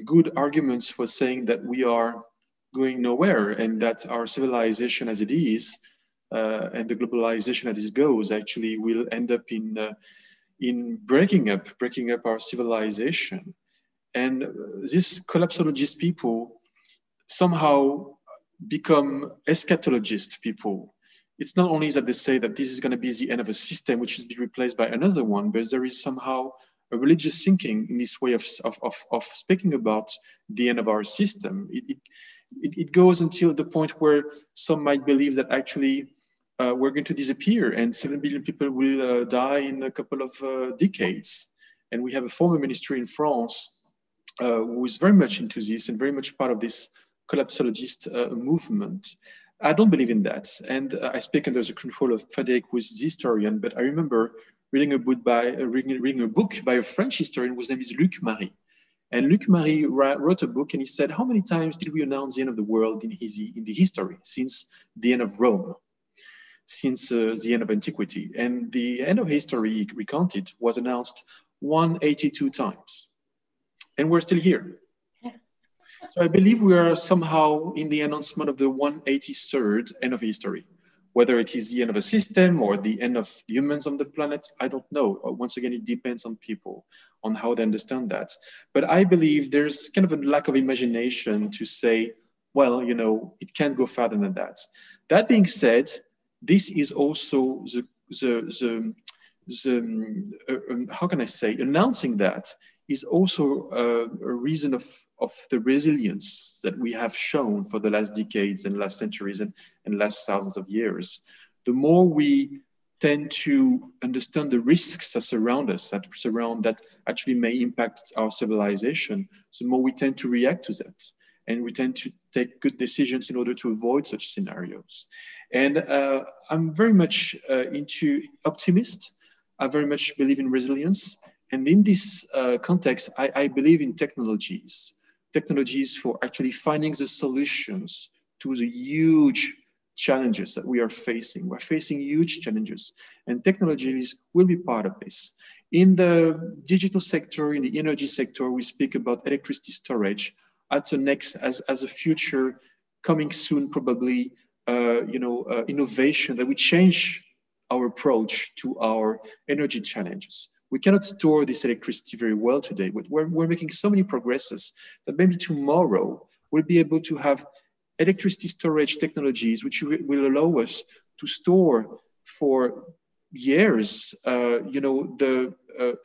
good arguments for saying that we are going nowhere and that our civilization as it is and the globalization as it goes actually will end up in breaking up our civilization. And these collapsologist people somehow become eschatologist people. It's not only that they say that this is going to be the end of a system which is being replaced by another one, but there is somehow a religious thinking in this way of speaking about the end of our system. It goes until the point where some might believe that actually we're going to disappear and 7 billion people will die in a couple of decades. And we have a former minister in France who is very much into this and very much part of this collapsologist movement. I don't believe in that. And I speak under the control of Frédérique, who is the historian, but I remember reading a book by a French historian whose name is Luc Marie. And Luc Marie wrote a book and he said, how many times did we announce the end of the world in the history since the end of Rome, since the end of antiquity? And the end of history, he recounted, was announced 182 times. And we're still here. So I believe we are somehow in the announcement of the 183rd end of history. Whether it is the end of a system or the end of humans on the planet, I don't know. Once again, it depends on people, on how they understand that. But I believe there's kind of a lack of imagination to say, well, it can't go further than that. That being said, this is also how can I say, announcing that is also a reason of the resilience that we have shown for the last decades and last centuries and last thousands of years. The more we tend to understand the risks that surround us, that actually may impact our civilization, the more we tend to react to that. And we tend to take good decisions in order to avoid such scenarios. And I'm very much into optimist. I very much believe in resilience. And in this context, I believe in technologies for actually finding the solutions to the huge challenges that we are facing. We're facing huge challenges, and technologies will be part of this. In the digital sector, in the energy sector, we speak about electricity storage as a future coming soon, probably, innovation that will change our approach to our energy challenges. We cannot store this electricity very well today, but we're making so many progresses that maybe tomorrow we'll be able to have electricity storage technologies which will allow us to store for years, the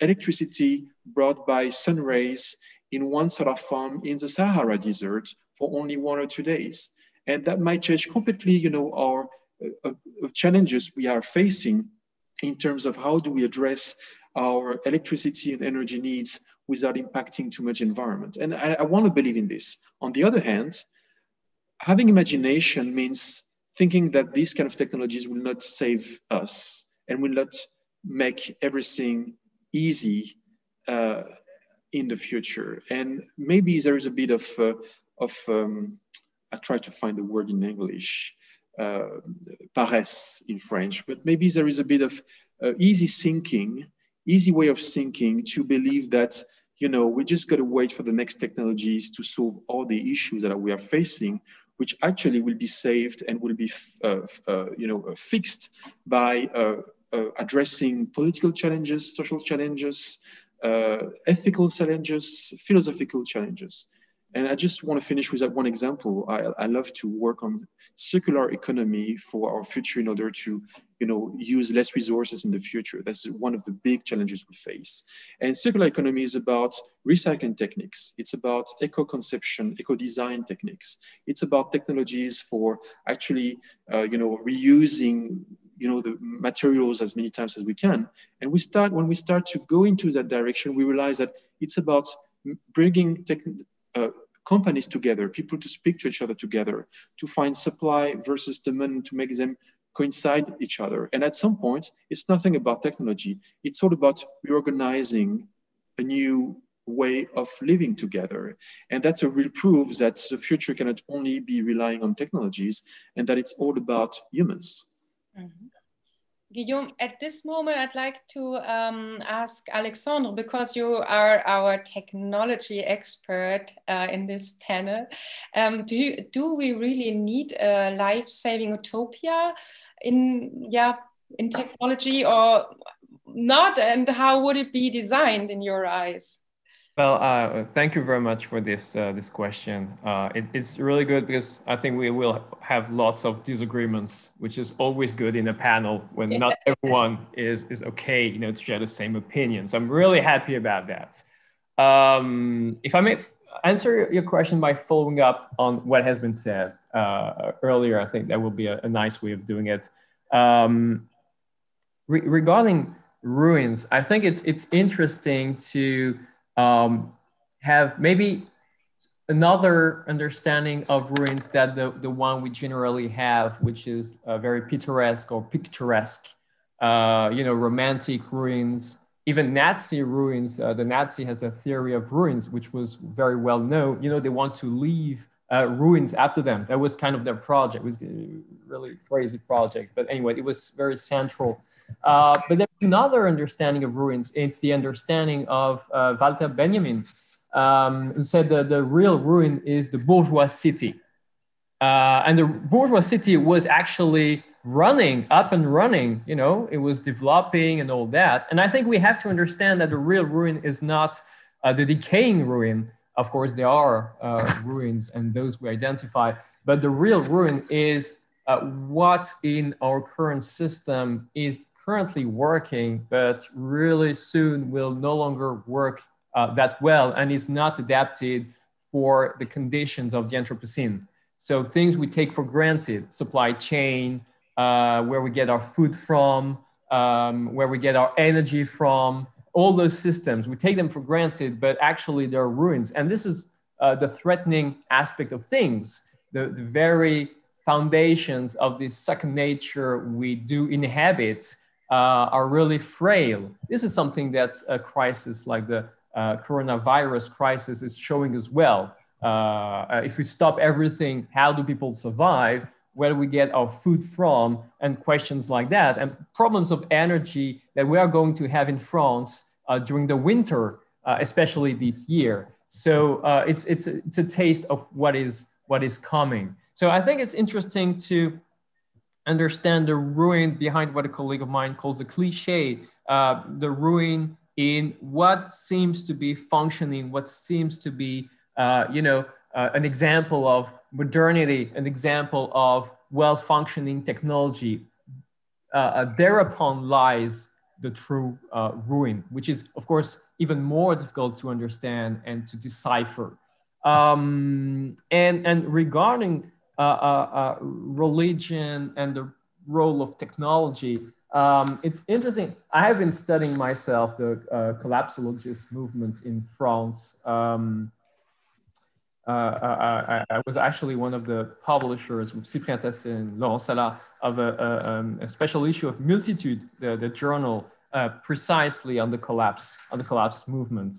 electricity brought by sun rays in one solar farm in the Sahara Desert for only 1 or 2 days. And that might change completely, our challenges we are facing in terms of how do we address our electricity and energy needs without impacting too much environment. And I want to believe in this. On the other hand, having imagination means thinking that these kind of technologies will not save us and will not make everything easy in the future. And maybe there is a bit of I try to find the word in English, paresse in French, but maybe there is a bit of easy way of thinking to believe that, we just got to wait for the next technologies to solve all the issues that we are facing, which actually will be saved and will be, fixed by addressing political challenges, social challenges, ethical challenges, philosophical challenges. And I just want to finish with that one example. I love to work on circular economy for our future in order to, use less resources in the future. That's one of the big challenges we face. And circular economy is about recycling techniques. It's about eco-conception, eco-design techniques. It's about technologies for actually, reusing, the materials as many times as we can. And when we start to go into that direction, we realize that it's about bringing companies together, people to speak to each other together, to find supply versus demand, to make them coincide each other. And at some point, it's nothing about technology. It's all about reorganizing a new way of living together. And that's a real proof that the future cannot only be relying on technologies and that it's all about humans. Mm-hmm. Guillaume, at this moment, I'd like to ask Alexandre, because you are our technology expert in this panel. Do we really need a life-saving utopia in technology or not? And how would it be designed in your eyes? Well, thank you very much for this question. It's really good because I think we will have lots of disagreements, which is always good in a panel when not everyone is okay, to share the same opinion. So I'm really happy about that. If I may answer your question by following up on what has been said earlier, I think that will be a nice way of doing it. Regarding ruins, I think it's interesting to have maybe another understanding of ruins that the one we generally have, which is very picturesque or picturesque, romantic ruins, even Nazi ruins. The Nazi has a theory of ruins, which was very well known. They want to leave ruins after them. That was kind of their project. It was a really crazy project. But anyway, it was very central. But there's another understanding of ruins. It's the understanding of Walter Benjamin, who said that the real ruin is the bourgeois city. And the bourgeois city was actually up and running, it was developing and all that. And I think we have to understand that the real ruin is not the decaying ruin. Of course, there are ruins and those we identify, but the real ruin is what in our current system is currently working, but really soon will no longer work that well and is not adapted for the conditions of the Anthropocene. So things we take for granted, supply chain, where we get our food from, where we get our energy from, all those systems. We take them for granted, but actually they're ruins. And this is the threatening aspect of things. The very foundations of this second nature we do inhabit are really frail. This is something that a crisis like the coronavirus crisis is showing as well. If we stop everything, how do people survive? Where do we get our food from? And questions like that, and problems of energy that we are going to have in France during the winter, especially this year. So it's a taste of what is coming. So I think it's interesting to understand the ruin behind what a colleague of mine calls the cliche, the ruin in what seems to be functioning, what seems to be, an example of modernity, an example of well-functioning technology. Thereupon lies the true ruin, which is, of course, even more difficult to understand and to decipher. And regarding religion and the role of technology, it's interesting. I have been studying myself the collapsologist movement in France. I was actually one of the publishers with Cyprien Tasset and Laurent Salah of a special issue of Multitude, the journal, precisely on the collapse movement.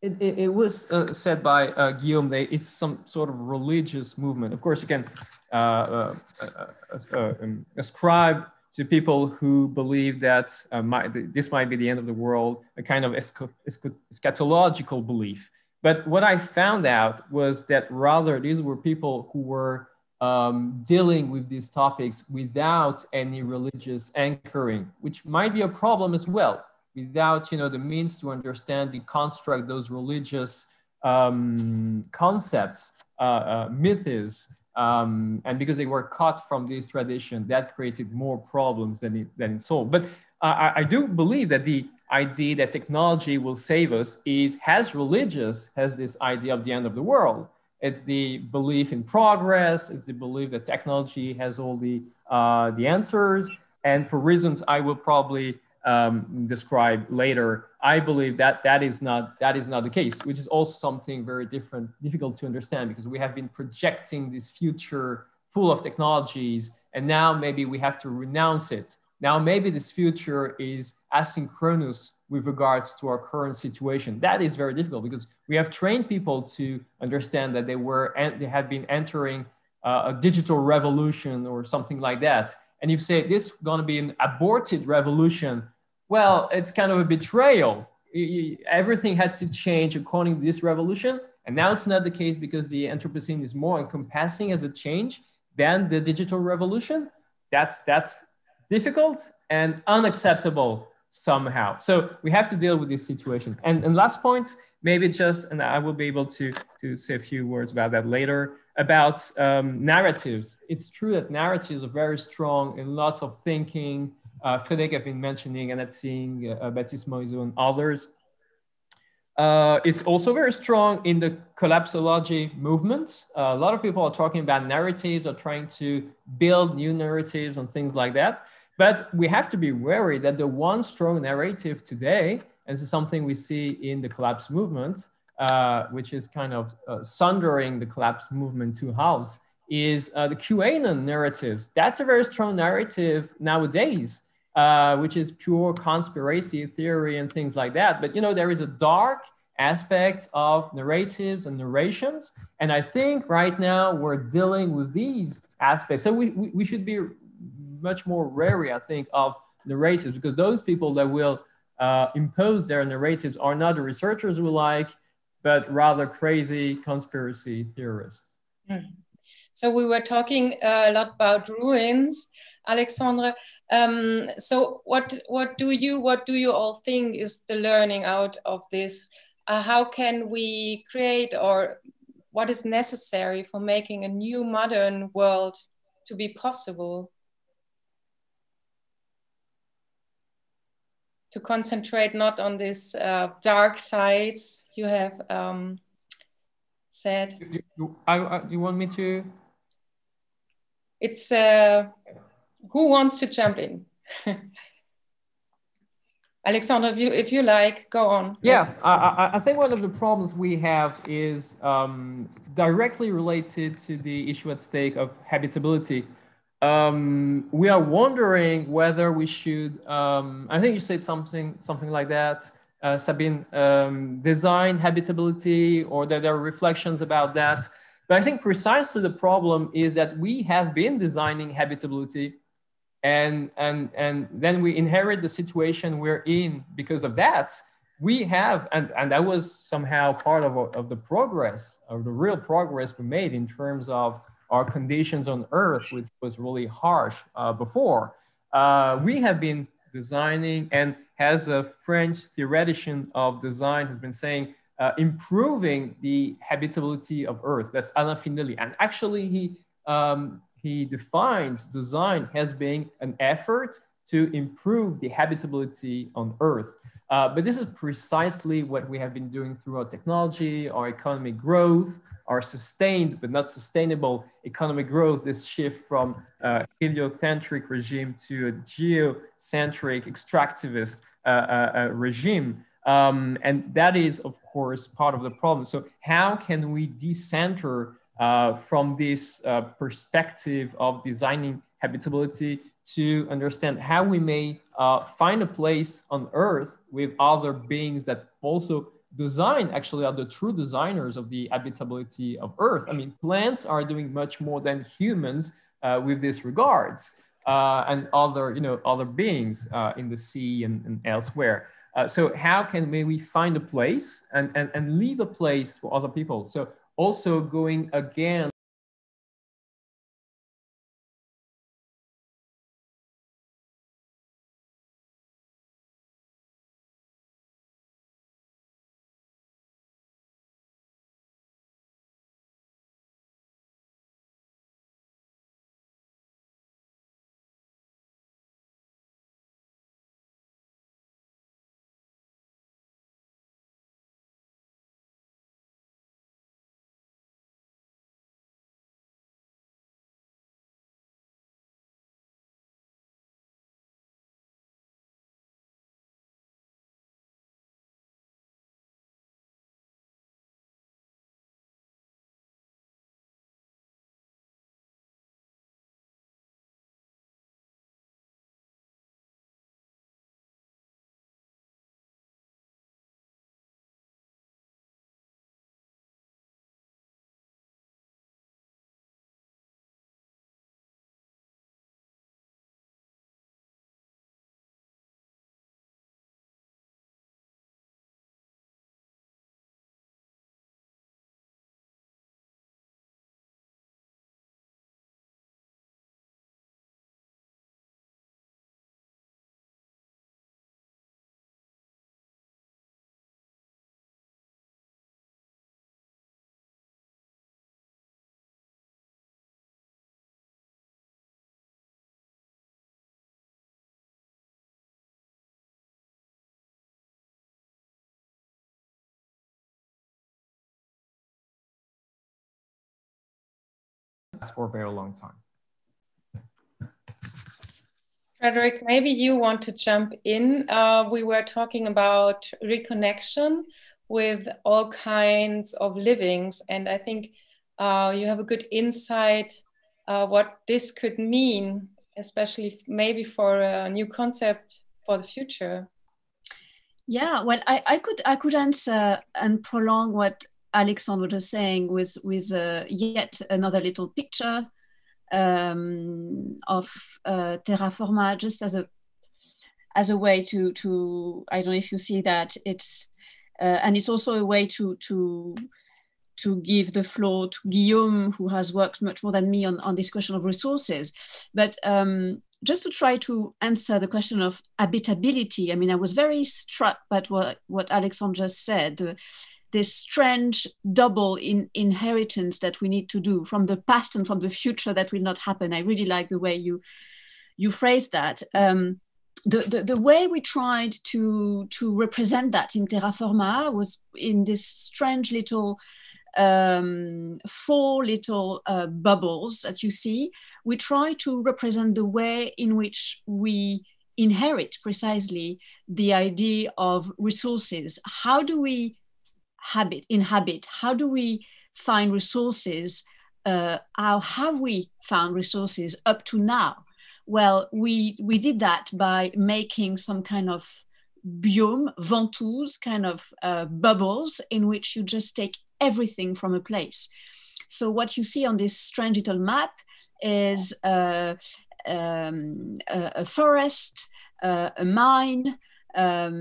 It was said by Guillaume that it's some sort of religious movement. Of course, you can ascribe to people who believe that this might be the end of the world, a kind of eschatological belief. But what I found out was that rather these were people who were dealing with these topics without any religious anchoring, which might be a problem as well. Without the means to understand, deconstruct those religious concepts, myths, and because they were cut from this tradition, that created more problems than it solved. But I do believe that the idea that technology will save us is as religious as this idea of the end of the world. It's the belief in progress. It's the belief that technology has all the answers. And for reasons I will probably describe later, I believe that that is not the case, which is also something very difficult to understand, because we have been projecting this future full of technologies, and now maybe we have to renounce it. Now maybe this future is asynchronous with regards to our current situation. That is very difficult, because we have trained people to understand that they have been entering a digital revolution or something like that. And if you say this is going to be an aborted revolution, well, it's kind of a betrayal. Everything had to change according to this revolution. And now it's not the case, because the Anthropocene is more encompassing as a change than the digital revolution. That's difficult and unacceptable somehow. So we have to deal with this situation. And last point, maybe just, and I will be able to say a few words about that later, about narratives. It's true that narratives are very strong in lots of thinking. Frédérique have been mentioning, and that's seeing Baptiste Moiseau and others. It's also very strong in the collapsology movement. A lot of people are talking about narratives, are trying to build new narratives and things like that. But we have to be wary that the one strong narrative today, and this is something we see in the collapse movement, which is kind of sundering the collapse movement to halves, is the QAnon narratives. That's a very strong narrative nowadays, which is pure conspiracy theory and things like that. But there is a dark aspect of narratives and narrations. And I think right now we're dealing with these aspects. So we should be much more wary, I think, of narratives, because those people that will impose their narratives are not the researchers we like, but rather crazy conspiracy theorists. So we were talking a lot about ruins, Alexandre. So what do you all think is the learning out of this? How can we create, or what is necessary for making a new modern world to be possible? To concentrate not on these dark sides you have said. You want me to? It's Who wants to jump in? Alexandre, if you like, go on. Yeah, yes. I think one of the problems we have is directly related to the issue at stake of habitability. We are wondering whether we should, I think you said something like that, Sabine, design habitability, or that there are reflections about that. But I think precisely the problem is that we have been designing habitability, and then we inherit the situation we're in because of that. We have, and that was somehow part of the progress, of the real progress we made in terms of our conditions on Earth, which was really harsh before. We have been designing, and as a French theoretician of design has been saying, improving the habitability of Earth. That's Alain Finelli. And actually he defines design as being an effort to improve the habitability on Earth. But this is precisely what we have been doing throughout technology, our economic growth, our sustained but not sustainable economic growth, this shift from a heliocentric regime to a geocentric extractivist regime. And that is, of course, part of the problem. So how can we decenter from this perspective of designing habitability to understand how we may find a place on Earth with other beings that also design, actually are the true designers of the habitability of Earth. I mean, plants are doing much more than humans with this regards, and other beings in the sea and elsewhere. So how can we find a place and leave a place for other people? So also going again, for a very long time. Frédérique, maybe you want to jump in. We were talking about reconnection with all kinds of livings, and I think you have a good insight what this could mean, especially maybe for a new concept for the future. Yeah, well, I could answer and prolong what Alexandre was saying with yet another little picture of Terraforma, just as a way to I don't know if you see that, it's and it's also a way to give the floor to Guillaume, who has worked much more than me on this question of resources. But just to try to answer the question of habitability, I mean, I was very struck by what Alexandre just said, this strange double inheritance that we need to do from the past and from the future that will not happen. I really like the way you phrased that. The way we tried to represent that in Terraforma was in this strange little 4 little bubbles that you see, we try to represent the way in which we inherit precisely the idea of resources. How do we inhabit? How do we find resources? How have we found resources up to now? Well, we did that by making some kind of biome, ventouses, kind of bubbles in which you just take everything from a place. So what you see on this strange little map is a forest, a mine, a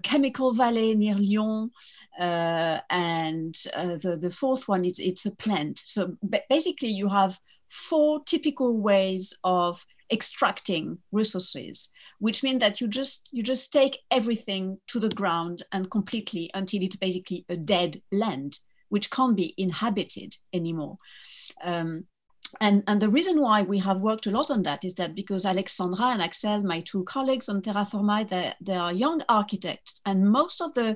chemical valley near Lyon, and the fourth one is it's a plant. So basically you have 4 typical ways of extracting resources, which mean that you just take everything to the ground and completely until it's basically a dead land, which can't be inhabited anymore. And the reason why we have worked a lot on that is that because Alexandra and Axel, my 2 colleagues on Terraformai, they are young architects, and most of the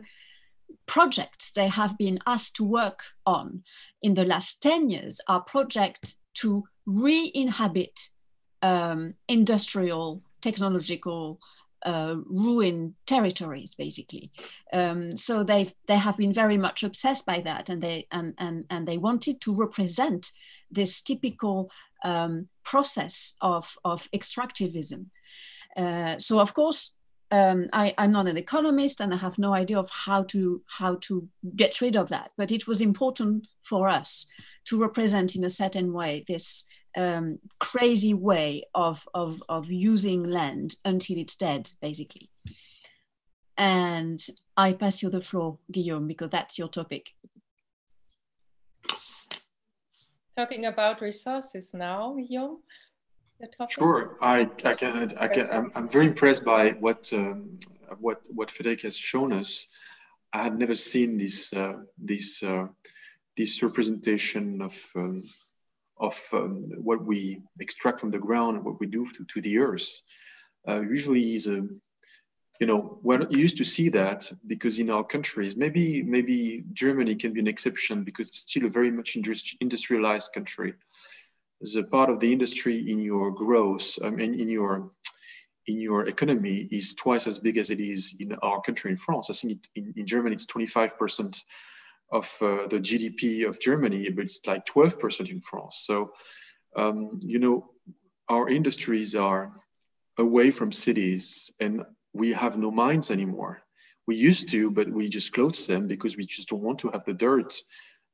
projects they have been asked to work on in the last 10 years are projects to re-inhabit industrial, technological, ruined territories, basically. So they have been very much obsessed by that, and they wanted to represent this typical process of extractivism. So of course, I'm not an economist, and I have no idea of how to get rid of that. But it was important for us to represent in a certain way this crazy way of using land until it's dead, basically. And I pass you the floor, Guillaume, because that's your topic. Talking about resources now, Guillaume. Sure, I'm very impressed by what Frédérique has shown us. I had never seen this representation of what we extract from the ground and what we do to the earth. Usually is we're not used to see that, because in our countries, maybe Germany can be an exception because it's still a very much industrialized country. The part of the industry in your growth, in your economy is twice as big as it is in our country in France. I think in Germany it's 25% of the GDP of Germany, but it's like 12% in France. So, our industries are away from cities, and we have no mines anymore. We used to, but we just close them because we just don't want to have the dirt,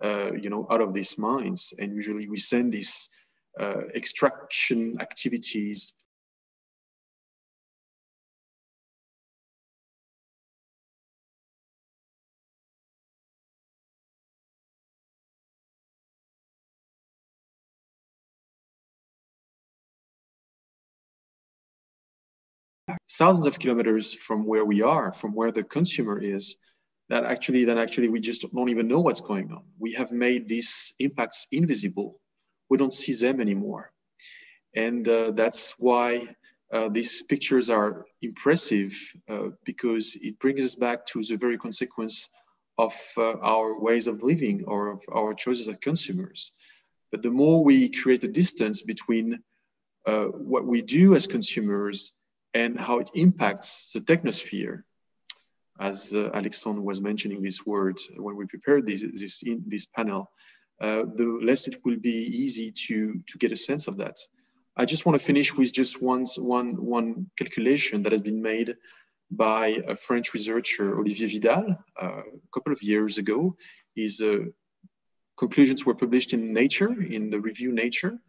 out of these mines. And usually we send these extraction activities thousands of kilometers from where we are, from where the consumer is, that actually we just don't even know what's going on. We have made these impacts invisible. We don't see them anymore. And that's why these pictures are impressive, because it brings us back to the very consequence of our ways of living or of our choices as consumers. But the more we create a distance between what we do as consumers and how it impacts the technosphere, as Alexandre was mentioning this word when we prepared this panel, the less it will be easy to get a sense of that. I just want to finish with just one calculation that has been made by a French researcher, Olivier Vidal, a couple of years ago. His conclusions were published in Nature, in the review Nature.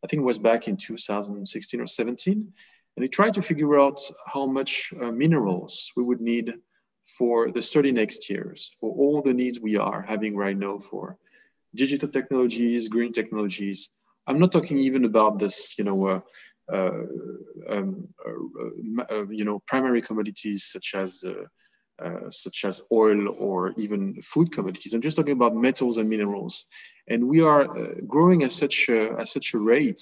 I think it was back in 2016 or 17. And he tried to figure out how much minerals we would need for the 30 next years, for all the needs we are having right now for digital technologies, green technologies. I'm not talking even about this, primary commodities such as oil or even food commodities. I'm just talking about metals and minerals, and we are growing at such a rate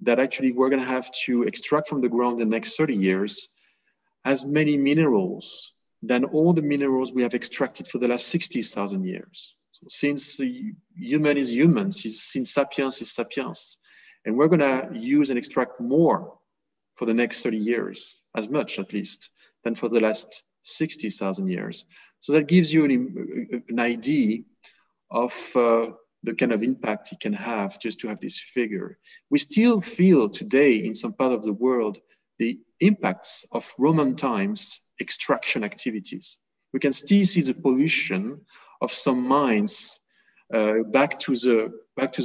that actually we're going to have to extract from the ground in the next 30 years as many minerals than all the minerals we have extracted for the last 60,000 years. since human is human, since sapiens is sapiens. And we're gonna use and extract more for the next 30 years, as much at least, than for the last 60,000 years. So that gives you an idea of the kind of impact it can have just to have this figure. We still feel today in some part of the world the impacts of Roman times extraction activities. We can still see the pollution of some mines back to the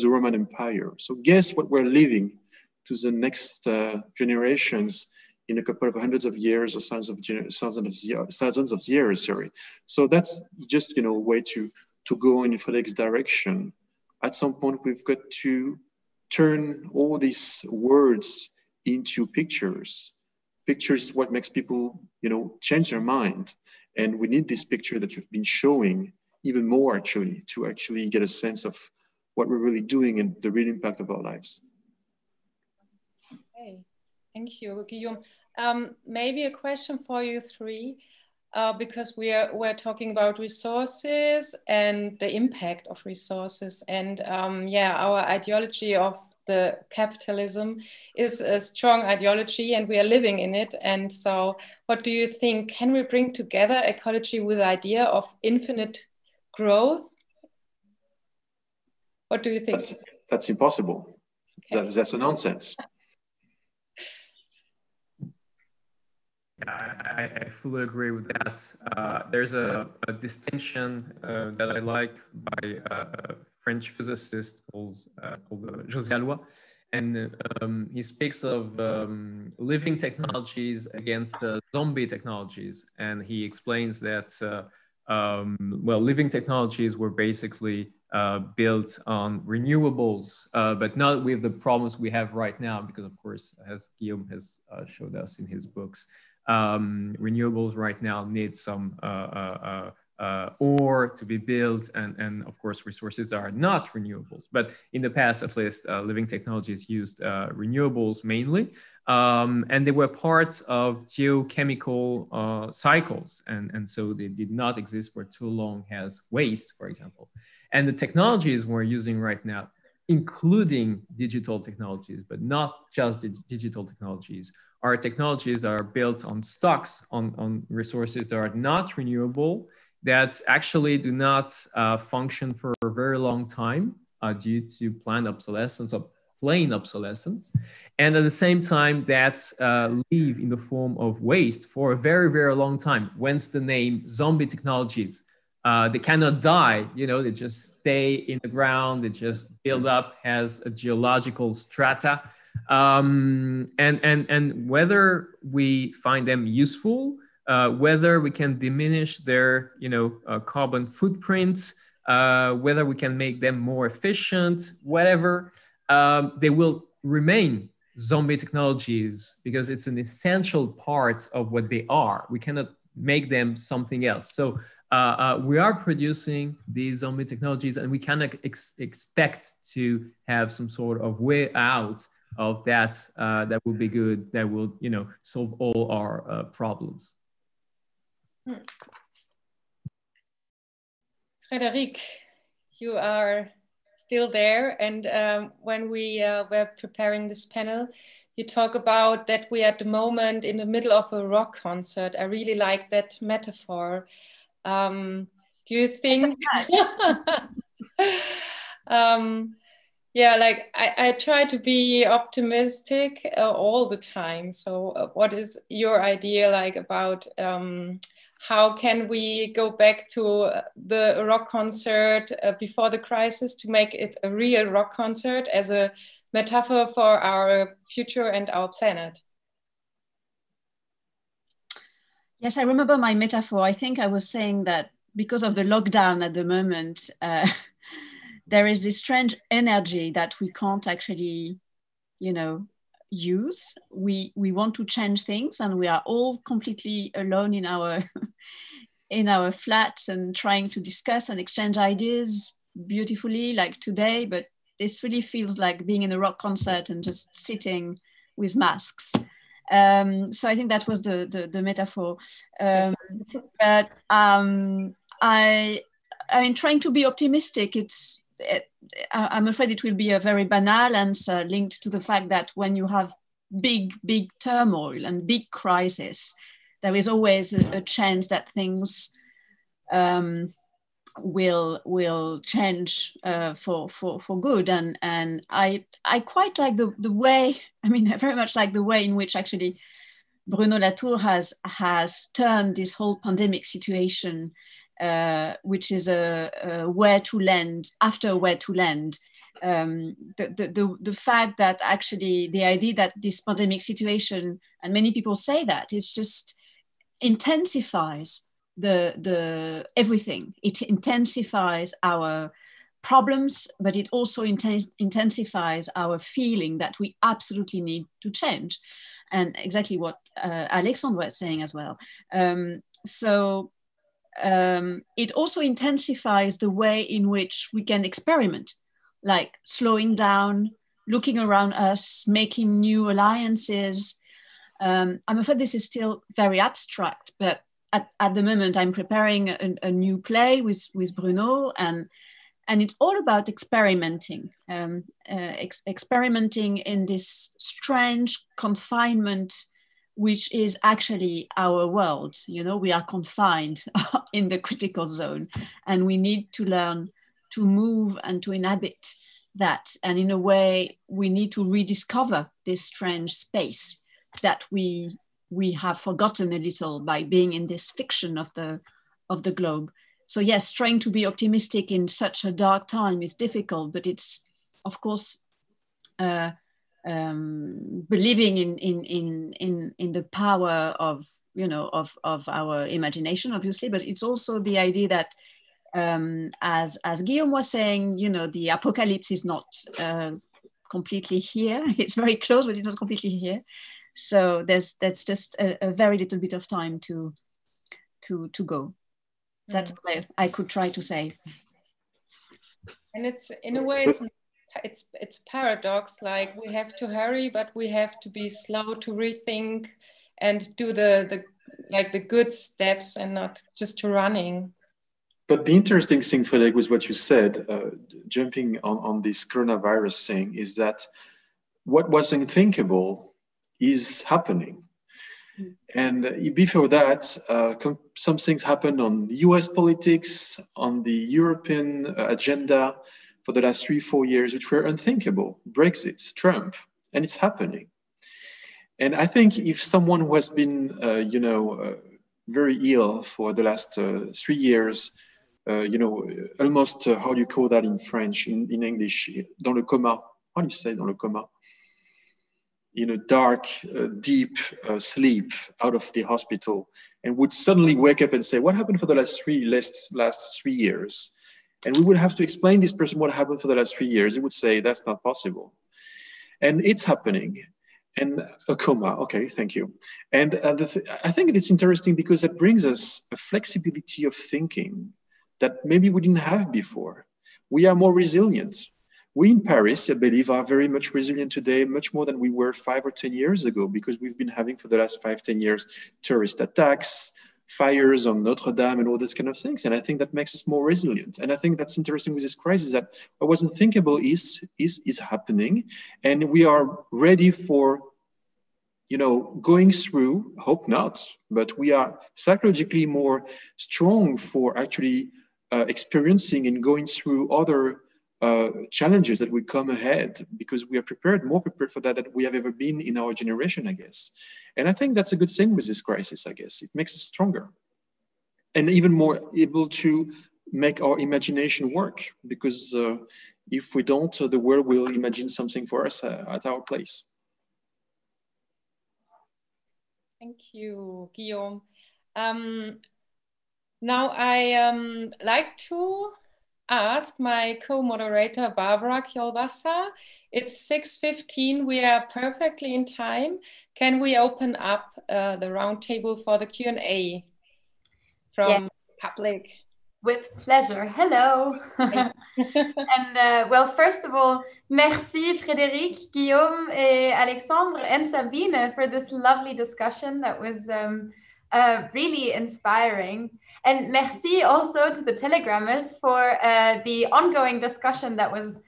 Roman Empire. So guess what we're leaving to the next generations in a couple of hundreds of years or thousands of years, sorry. So that's just, a way to go in Frédéric's direction. At some point, we've got to turn all these words into pictures. Pictures is what makes people, change their mind. And we need this picture that you've been showing even more, actually, to actually get a sense of what we're really doing and the real impact of our lives. Okay, thank you, Guillaume. Maybe a question for you three, because we're talking about resources and the impact of resources, and our ideology of the capitalism is a strong ideology and we are living in it. And so what do you think? Can we bring together ecology with the idea of infinite growth? What do you think? That's impossible. Okay. That's a nonsense. I fully agree with that. There's a distinction that I like by a French physicist called José Allois, and he speaks of living technologies against zombie technologies, and he explains that living technologies were basically built on renewables, but not with the problems we have right now, because of course, as Guillaume has showed us in his books, renewables right now need some ore to be built, and of course resources are not renewables. But in the past, at least, living technologies used renewables mainly, and they were parts of geochemical cycles, and so they did not exist for too long as waste, for example. And the technologies we're using right now, including digital technologies, but not just digital technologies, are technologies that are built on stocks, on resources that are not renewable, that actually do not function for a very long time due to planned obsolescence or plain obsolescence, and at the same time that live in the form of waste for a very, very long time. Whence the name zombie technologies. They cannot die, they just stay in the ground, they just build up as a geological strata. And whether we find them useful, whether we can diminish their, carbon footprints, whether we can make them more efficient, whatever, they will remain zombie technologies because it's an essential part of what they are. We cannot make them something else. So we are producing these zombie technologies, and we cannot expect to have some sort of way out of that that will be good, that will, solve all our problems. Frédérique, you are still there, and when we were preparing this panel, you talk about that we are at the moment in the middle of a rock concert. I really like that metaphor. Do you think I try to be optimistic all the time. So what is your idea about how can we go back to the rock concert before the crisis to make it a real rock concert as a metaphor for our future and our planet? Yes, I remember my metaphor. I think I was saying that because of the lockdown at the moment, there is this strange energy that we can't actually, use. We want to change things, and we are all completely alone in our in our flats and trying to discuss and exchange ideas beautifully, like today. But this really feels like being in a rock concert and just sitting with masks. So I think that was the metaphor. I mean, trying to be optimistic, I'm afraid it will be a very banal answer linked to the fact that when you have big turmoil and big crisis, there is always a chance that things will change for good. And I quite like the way, I mean, I very much like the way in which actually Bruno Latour has turned this whole pandemic situation, which is a where to land after where to land. The fact that actually the idea that this pandemic situation, and many people say that, is just intensifies the everything. It intensifies our problems, but it also intensifies our feeling that we absolutely need to change. And exactly what Alexandre was saying as well. It also intensifies the way in which we can experiment, like slowing down, looking around us, making new alliances. I'm afraid this is still very abstract, but at the moment I'm preparing a new play with Bruno, and it's all about experimenting, experimenting in this strange confinement, which is actually our world. You know, we are confined in the critical zone, and we need to learn to move and to inhabit that. And in a way, we need to rediscover this strange space that we have forgotten a little by being in this fiction of the globe. So yes, trying to be optimistic in such a dark time is difficult, but it's, of course, believing in the power of our imagination, obviously, but it's also the idea that, as Guillaume was saying, the apocalypse is not completely here. It's very close, but it's not completely here. So that's just a very little bit of time to go. That's what I could try to say. And it's, in a way, it's a paradox. Like, we have to hurry, but we have to be slow to rethink and do the good steps and not just running. But the interesting thing, Frédérique, with what you said, jumping on this coronavirus thing, is that what was unthinkable is happening. And before that, some things happened on US politics, on the European agenda for the last 3-4 years, which were unthinkable. Brexit, Trump, and it's happening. And I think if someone who has been, very ill for the last 3 years, almost, how do you call that in French, in English, dans le coma, how do you say dans le coma? In a dark, deep sleep out of the hospital, and would suddenly wake up and say, what happened for the last 3 years? And we would have to explain this person what happened for the last 3 years. He would say, that's not possible. And it's happening. And a coma, okay, thank you. And I think it's interesting because it brings us a flexibility of thinking that maybe we didn't have before. We are more resilient. We in Paris, I believe, are very much resilient today, much more than we were 5 or 10 years ago, because we've been having for the last 5-10 years terrorist attacks, fires on Notre Dame, and all these kind of things. And I think that makes us more resilient. And I think that's interesting with this crisis, that what was unthinkable is happening, and we are ready for, going through. Hope not, but we are psychologically more strong for actually experiencing and going through other challenges that will come ahead, because we are more prepared for that than we have ever been in our generation, I guess. And I think that's a good thing with this crisis, I guess. It makes us stronger and even more able to make our imagination work, because if we don't, the world will imagine something for us at our place. Thank you, Guillaume. Now I like to ask my co-moderator, Barbara Kielbasa. It's 6:15, we are perfectly in time. Can we open up the roundtable for the Q&A from public? With pleasure, hello. And well, first of all, merci Frédérique, Guillaume, Alexandre, and Sabine for this lovely discussion that was really inspiring. And merci also to the Telegrammers for the ongoing discussion that was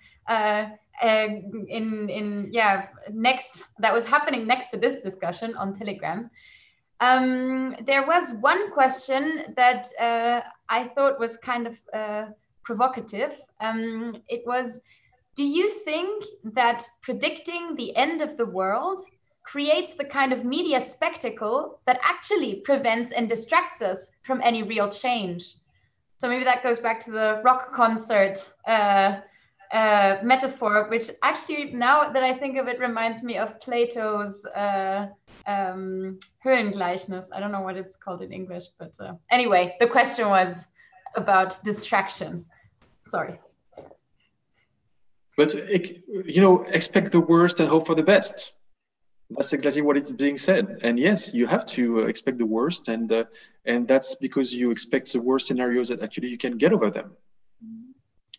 that was happening next to this discussion on Telegram. There was one question that I thought was kind of provocative. It was, do you think that predicting the end of the world creates the kind of media spectacle that actually prevents and distracts us from any real change? So maybe that goes back to the rock concert metaphor, which actually, now that I think of it, reminds me of Plato's Höhlengleichnis. I don't know what it's called in English, but anyway, the question was about distraction. Sorry. But, you know, expect the worst and hope for the best. That's exactly what is being said. And yes, you have to expect the worst, and that's because you expect the worst scenarios that actually you can get over them.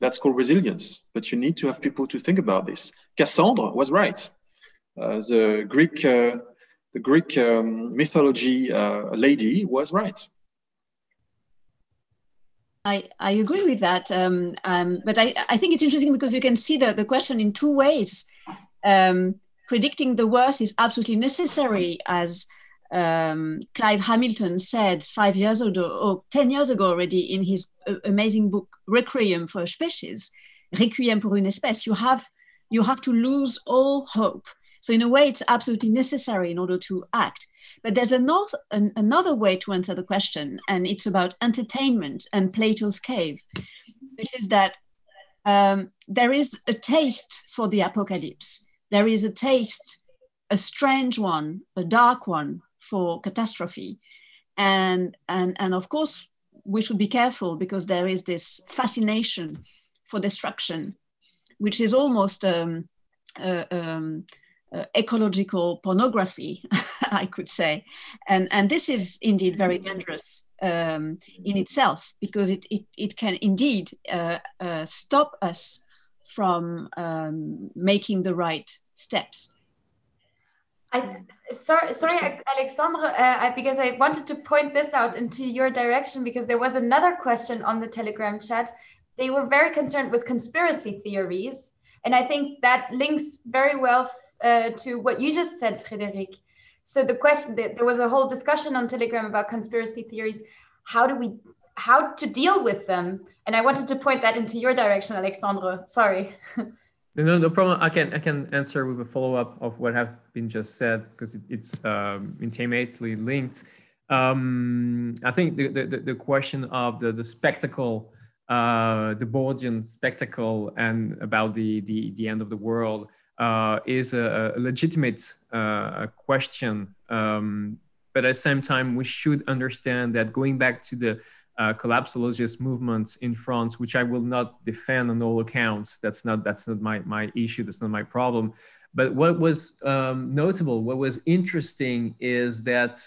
That's called resilience, but you need to have people to think about this. Cassandra was right. The Greek mythology lady was right. I agree with that, but I think it's interesting because you can see the question in two ways. Predicting the worst is absolutely necessary, as Clive Hamilton said 5 years ago, or 10 years ago already, in his amazing book Requiem for a Species, Requiem pour une espèce. You have to lose all hope. So in a way, it's absolutely necessary in order to act. But there's another way to answer the question, and it's about entertainment and Plato's cave, which is that there is a taste for the apocalypse. There is a taste, a strange one, a dark one, for catastrophe. And of course, we should be careful, because there is this fascination for destruction, which is almost ecological pornography, I could say. And this is indeed very dangerous in itself, because it can indeed stop us from making the right steps. Sorry, Alexandre, because I wanted to point this out into your direction, because there was another question on the Telegram chat. They were very concerned with conspiracy theories. And I think that links very well to what you just said, Frédérique. So the question, there was a whole discussion on Telegram about conspiracy theories. How to deal with them? And I wanted to point that into your direction, Alexandre. Sorry. No problem. I can answer with a follow-up of what has been just said, because it's intimately linked. I think the question of the spectacle, the Borgian spectacle, and about the end of the world is a legitimate question. But at the same time, we should understand that, going back to the collapsologist movements in France, which I will not defend on all accounts. That's not my issue. That's not my problem. But what was notable, what was interesting, is that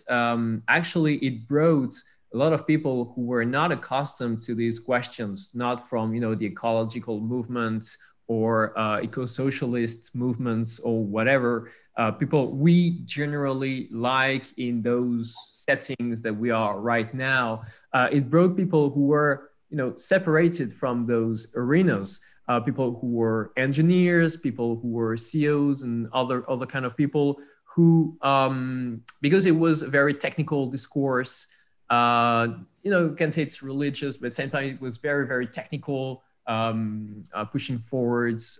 actually it brought a lot of people who were not accustomed to these questions, not from the ecological movements or eco-socialist movements or whatever. People we generally like in those settings that we are right now. It brought people who were, separated from those arenas. People who were engineers, people who were CEOs, and other kind of people who, because it was a very technical discourse. You can say it's religious, but at the same time it was very, very technical. Pushing forwards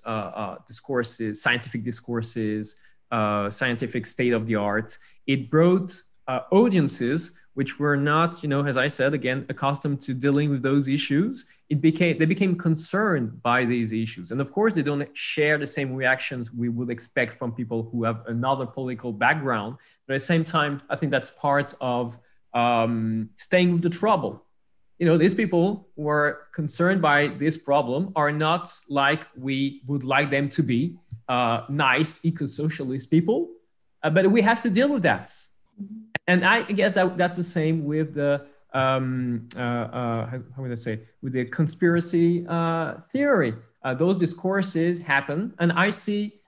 discourses, scientific discourses, scientific state of the art. It brought audiences which were not, as I said again, accustomed to dealing with those issues. They became concerned by these issues, and of course they don't share the same reactions we would expect from people who have another political background. But at the same time, I think that's part of staying with the trouble. These people who are concerned by this problem are not like we would like them to be, nice eco-socialist people, but we have to deal with that. And I guess that's the same with the, how would I say, with the conspiracy theory. Those discourses happen, and I see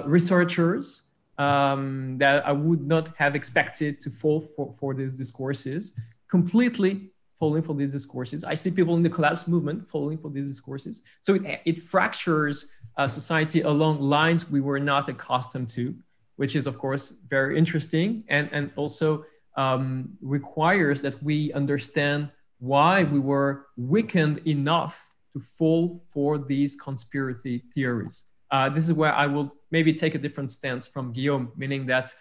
researchers that I would not have expected to fall for these discourses, completely falling for these discourses. I see people in the collapse movement falling for these discourses. So it fractures society along lines we were not accustomed to, which is of course very interesting, and also requires that we understand why we were weakened enough to fall for these conspiracy theories. This is where I will maybe take a different stance from Guillaume, meaning that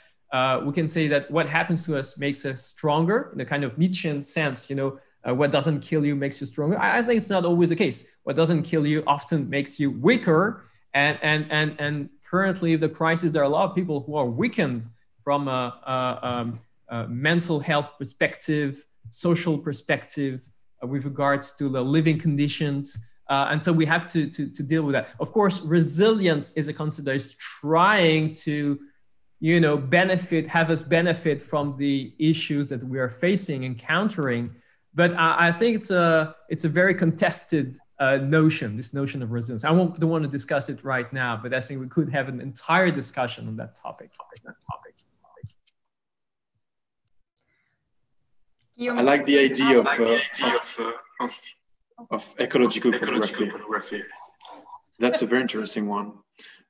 we can say that what happens to us makes us stronger in a kind of Nietzschean sense, you know, what doesn't kill you makes you stronger. I think it's not always the case. What doesn't kill you often makes you weaker. And currently the crisis, there are a lot of people who are weakened from a mental health perspective, social perspective, with regards to the living conditions. And so we have to deal with that. Of course, resilience is a concept that is trying to, you know, have us benefit from the issues that we are facing, encountering. But I think it's a very contested notion, this notion of resilience. I don't want to discuss it right now, but I think we could have an entire discussion on that topic. I like the idea of ecological photography. That's a very interesting one,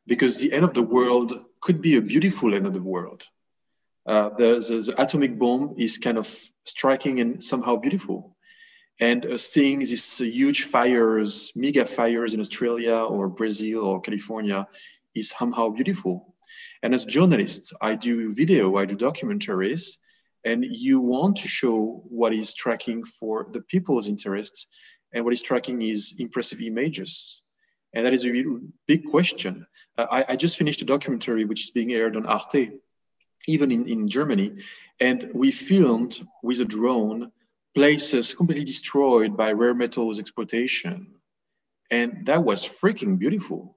because the end of the world could be a beautiful end of the world. The atomic bomb is kind of striking and somehow beautiful. And seeing these huge fires, mega fires in Australia or Brazil or California is somehow beautiful. And as journalists, I do video, I do documentaries, and you want to show what is striking for the people's interests, and what is striking is impressive images. And that is a really big question. I just finished a documentary which is being aired on Arte, even in Germany, and we filmed with a drone places completely destroyed by rare metals exploitation. And that was freaking beautiful.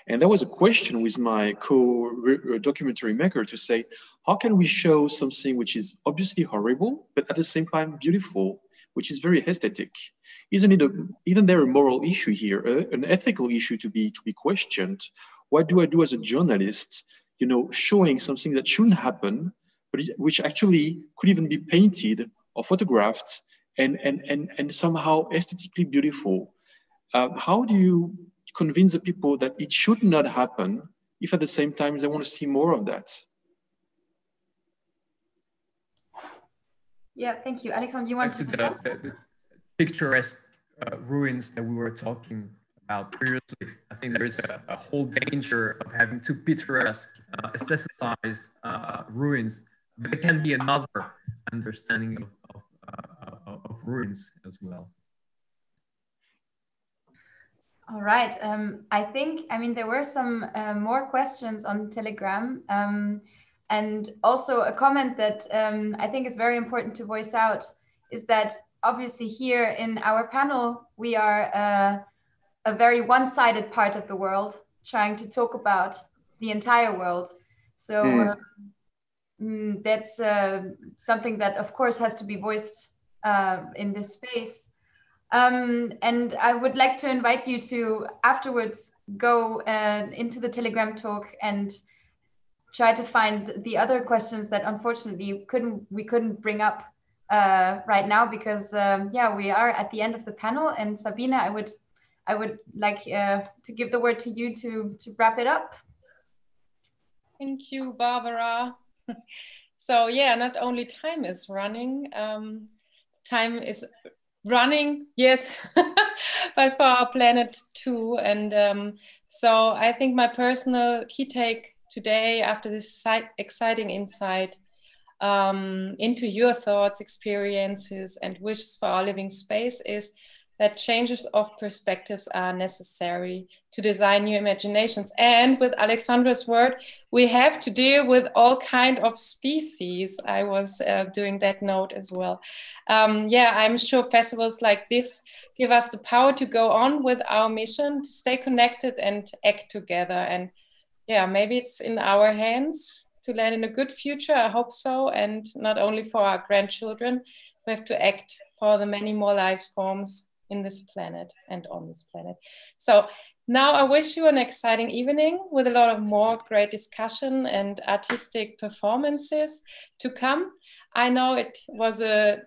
And that was a question with my co-documentary maker to say, how can we show something which is obviously horrible, but at the same time beautiful, which is very aesthetic? Isn't there a moral issue here, an ethical issue to be questioned? What do I do as a journalist, you know, showing something that shouldn't happen, but which actually could even be painted or photographed and somehow aesthetically beautiful? How do you convince the people that it should not happen if at the same time they want to see more of that? Yeah, thank you. Alexandre, you want to the picturesque ruins that we were talking about previously. I think there is a whole danger of having too picturesque, aestheticized ruins. There can be another understanding of ruins as well. All right. I mean, there were some more questions on Telegram, and also a comment that I think is very important to voice out is that obviously here in our panel, we are a very one-sided part of the world trying to talk about the entire world. So that's something that of course has to be voiced in this space. And I would like to invite you to afterwards go into the Telegram talk and try to find the other questions that unfortunately we couldn't bring up right now, because yeah, we are at the end of the panel. And Sabine, I would like to give the word to you to wrap it up. Thank you, Barbara. So yeah, not only time is running, time is running, yes, but for our planet too. And so I think my personal key take today, after this exciting insight into your thoughts, experiences, and wishes for our living space, is that changes of perspectives are necessary to design new imaginations. And with Alexandre's word, we have to deal with all kinds of species. I was doing that note as well. Yeah, I'm sure festivals like this give us the power to go on with our mission, to stay connected and act together. And yeah, maybe it's in our hands to land in a good future. I hope so. And not only for our grandchildren, we have to act for the many more life forms in this planet and on this planet. So Now I wish you an exciting evening with a lot of more great discussion and artistic performances to come. I know it was a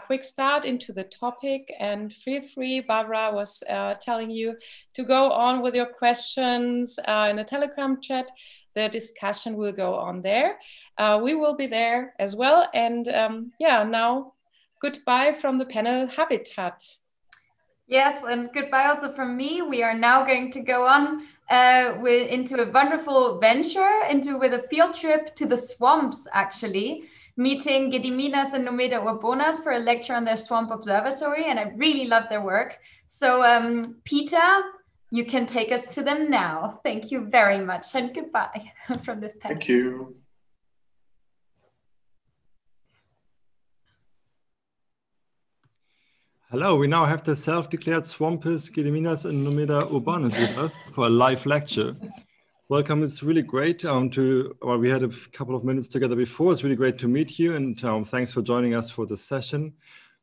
quick start into the topic, and feel free, Barbara was telling you to go on with your questions in the Telegram chat. The discussion will go on there. We will be there as well. And now goodbye from the panel Habitat. Yes, and goodbye also from me. We are now going to go on into a wonderful venture, with a field trip to the swamps, actually, meeting Gediminas and Nomeda Urbonas for a lecture on their swamp observatory. And I really love their work. So Peter, you can take us to them now. Thank you very much, and goodbye from this panel. Thank you. Hello, we now have the self-declared swampists Gediminas and Nomeda Urbonas with us for a live lecture. Welcome, it's really great we had a couple of minutes together before. It's really great to meet you, and thanks for joining us for this session,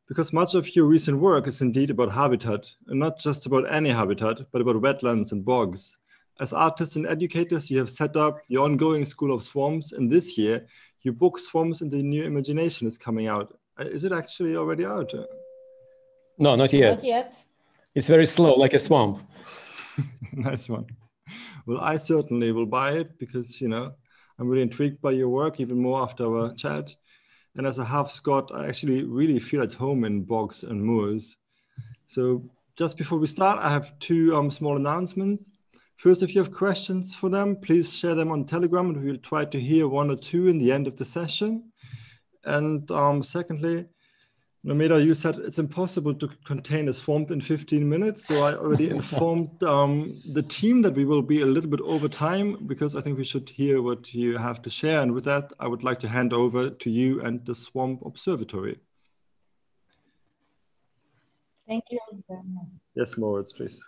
because much of your recent work is indeed about habitat, and not just about any habitat, but about wetlands and bogs. As artists and educators, you have set up the ongoing School of Swamps, and this year, your book Swamps in the New Imagination is coming out. Is it actually already out? No, not yet. Not yet. It's very slow, like a swamp. Nice one. Well, I certainly will buy it because, I'm really intrigued by your work, even more after our chat. And as a half Scot, I actually really feel at home in bogs and moors. So just before we start, I have two small announcements. First, if you have questions for them, please share them on Telegram, and we'll try to hear one or two in the end of the session. And secondly, Nomeda, you said it's impossible to contain a swamp in 15 minutes. So I already informed the team that we will be a little bit over time, because I think we should hear what you have to share. And with that, I would like to hand over to you and the Swamp Observatory. Thank you. Yes, Moritz, please.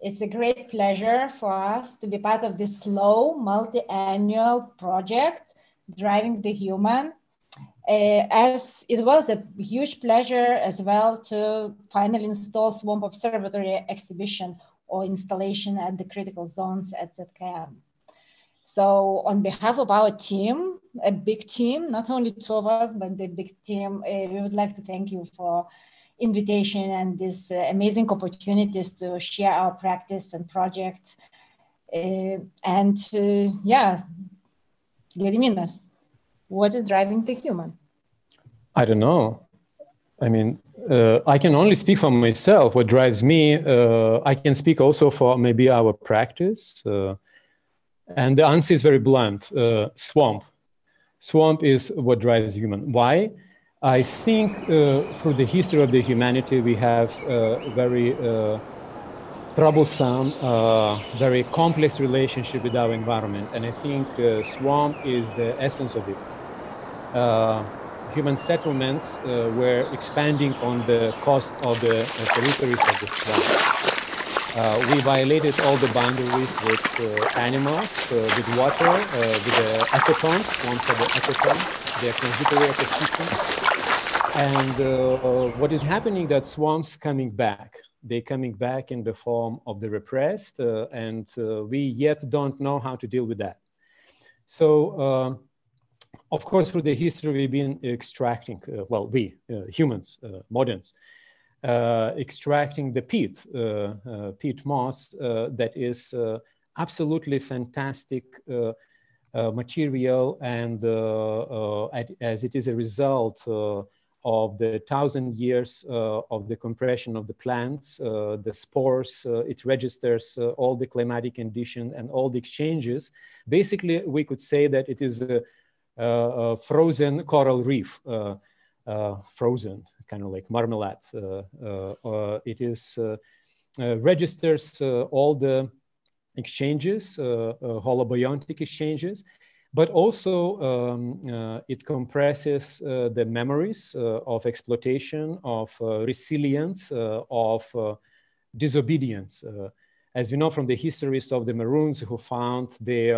It's a great pleasure for us to be part of this slow multi-annual project, Driving the Human. As it was a huge pleasure as well to finally install Swamp Observatory exhibition or installation at the critical zones at ZKM. So on behalf of our team, a big team, not only two of us, but the big team, we would like to thank you for invitation and these amazing opportunities to share our practice and project. Gediminas, what is driving the human? I don't know. I mean, I can only speak for myself. What drives me, I can speak also for maybe our practice. And the answer is very blunt, swamp. Swamp is what drives human. Why? I think through the history of the humanity, we have a very troublesome, very complex relationship with our environment. And I think swamp is the essence of it. Human settlements were expanding on the coast of the territories of the swamp. We violated all the boundaries with animals, with water, with the ecotones, swamps are the ecotones, they are transitory ecosystems. And what is happening that swamps coming back. They're coming back in the form of the repressed, and we yet don't know how to deal with that. So, of course, through the history, we've been extracting, humans, moderns, extracting the peat moss that is absolutely fantastic material, and as it is a result of the 1,000 years of the compression of the plants, the spores, it registers all the climatic conditions and all the exchanges. Basically, we could say that it is a frozen coral reef, frozen, kind of like marmalade. It is registers all the exchanges, holobiontic exchanges, but also it compresses the memories of exploitation, of resilience, of disobedience. As you know from the histories of the Maroons who found their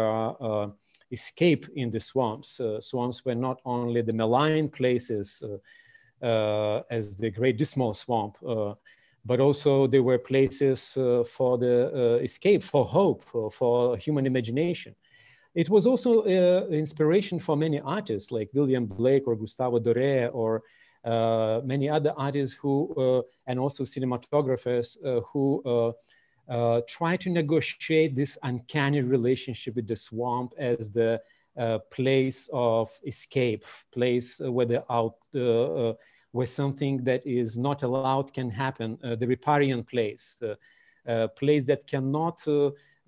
escape in the swamps. Swamps were not only the malign places as the Great Dismal Swamp, but also they were places for the escape, for hope, for human imagination. It was also inspiration for many artists like William Blake or Gustavo Doré or many other artists who, and also cinematographers who try to negotiate this uncanny relationship with the swamp as the place of escape, place where where something that is not allowed can happen, the riparian place, place that cannot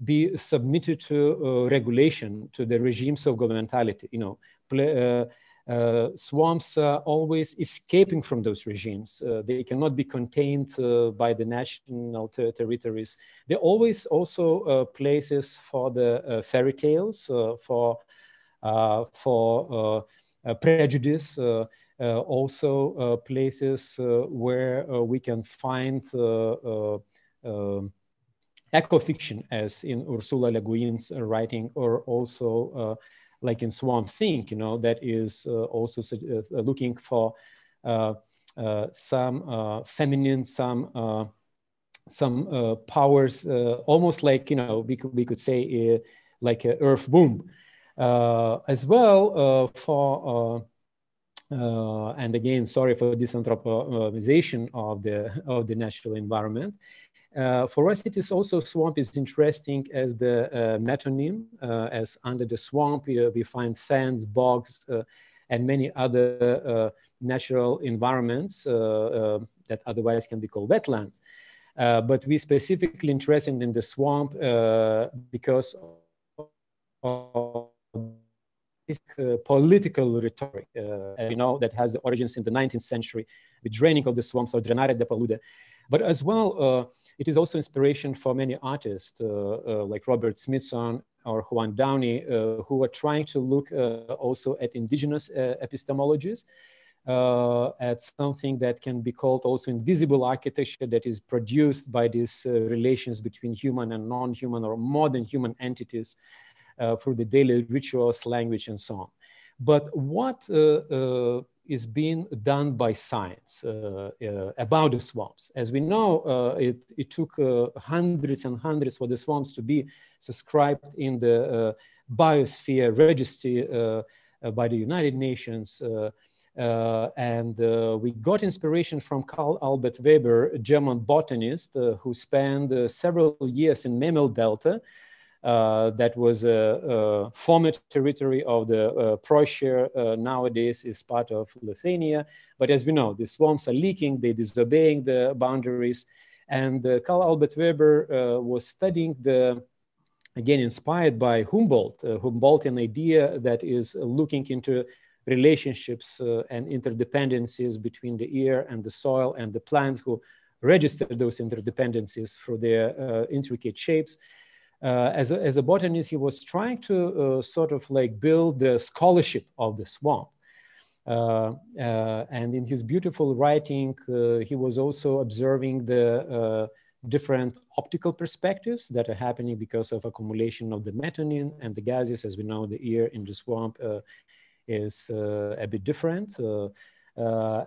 be submitted to regulation, to the regimes of governmentality. You know, swamps are always escaping from those regimes. They cannot be contained by the national territories. They're always also places for the fairy tales, for prejudice, also places where we can find eco-fiction, as in Ursula Le Guin's writing, or also like in Swamp Thing, you know, that is also looking for some feminine, some powers, almost like, you know, we could say like an earth womb, as well for. And again, sorry for this anthropomization of the natural environment. For us, it is also swamp is interesting as the metonym, as under the swamp we find fens, bogs, and many other natural environments that otherwise can be called wetlands. But we specifically interested in the swamp because of political rhetoric, you know, that has the origins in the 19th century, the draining of the swamps, or drenare de palude. But as well, it is also inspiration for many artists like Robert Smithson or Juan Downey, who are trying to look also at indigenous epistemologies, at something that can be called also invisible architecture, that is produced by these relations between human and non-human or more than human entities through the daily rituals, language, and so on. But what is being done by science about the swamps? As we know, it took hundreds and hundreds for the swamps to be subscribed in the biosphere registry by the United Nations. And we got inspiration from Karl Albert Weber, a German botanist who spent several years in Memel Delta. That was a former territory of the Prussia, nowadays is part of Lithuania. But as we know, the swamps are leaking, they're disobeying the boundaries. And Karl Albert Weber was studying again, inspired by Humboldt, Humboldtian idea that is looking into relationships and interdependencies between the air and the soil and the plants, who register those interdependencies through their intricate shapes. As a botanist, he was trying to sort of like build the scholarship of the swamp. And in his beautiful writing, he was also observing the different optical perspectives that are happening because of accumulation of the methionine and the gases. As we know, the air in the swamp is a bit different.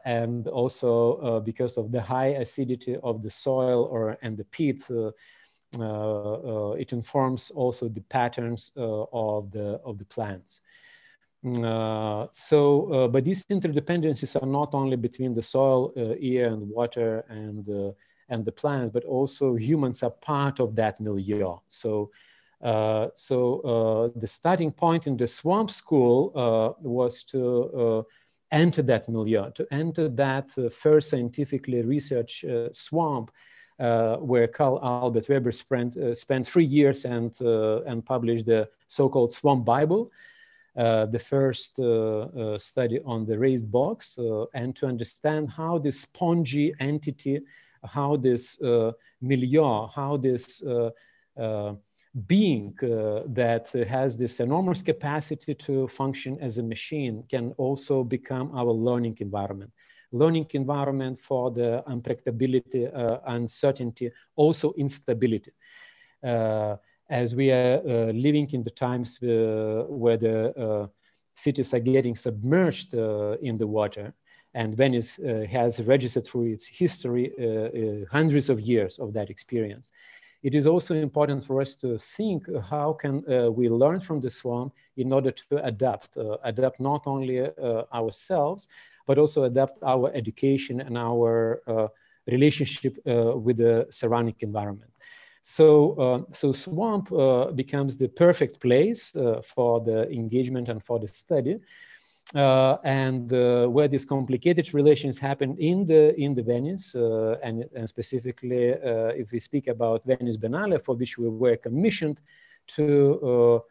And also because of the high acidity of the soil and the peat, it informs also the patterns of the plants. But these interdependencies are not only between the soil, air, and water and the plants, but also humans are part of that milieu. So the starting point in the swamp school was to enter that milieu, to enter that first scientifically researched swamp, where Karl Albert Weber spent 3 years and published the so-called Swamp Bible, the first study on the raised bogs, and to understand how this spongy entity, how this milieu, how this being that has this enormous capacity to function as a machine can also become our learning environment. Learning environment for the unpredictability, uncertainty, also instability. as we are living in the times where the cities are getting submerged in the water, and Venice has registered through its history hundreds of years of that experience. It is also important for us to think how can we learn from the swamp in order to adapt not only ourselves, but also adapt our education and our relationship with the surrounding environment. So swamp becomes the perfect place for the engagement and for the study. Where these complicated relations happen in the Venice, and specifically if we speak about Venice Biennale, for which we were commissioned to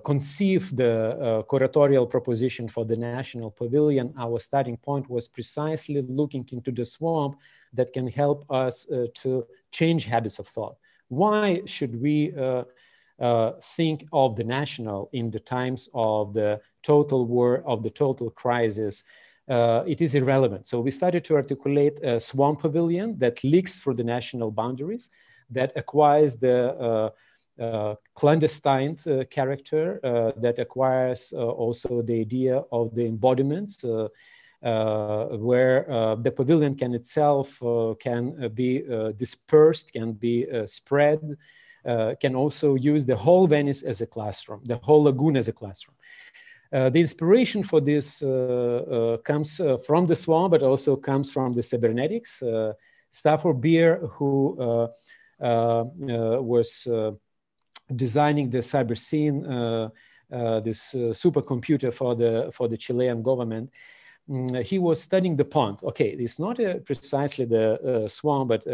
conceive the curatorial proposition for the National Pavilion, our starting point was precisely looking into the swamp that can help us to change habits of thought. Why should we think of the national in the times of the total war, of the total crisis? It is irrelevant. So we started to articulate a swamp pavilion that leaks through the national boundaries, that acquires the clandestine character, that acquires also the idea of the embodiments, where the pavilion can itself can be dispersed, can be spread, can also use the whole Venice as a classroom, the whole lagoon as a classroom. The inspiration for this comes from the swamp, but also comes from the cybernetics. Stafford Beer, who was designing the cyber scene, this supercomputer for the Chilean government, he was studying the pond. Okay, it's not precisely the swamp, but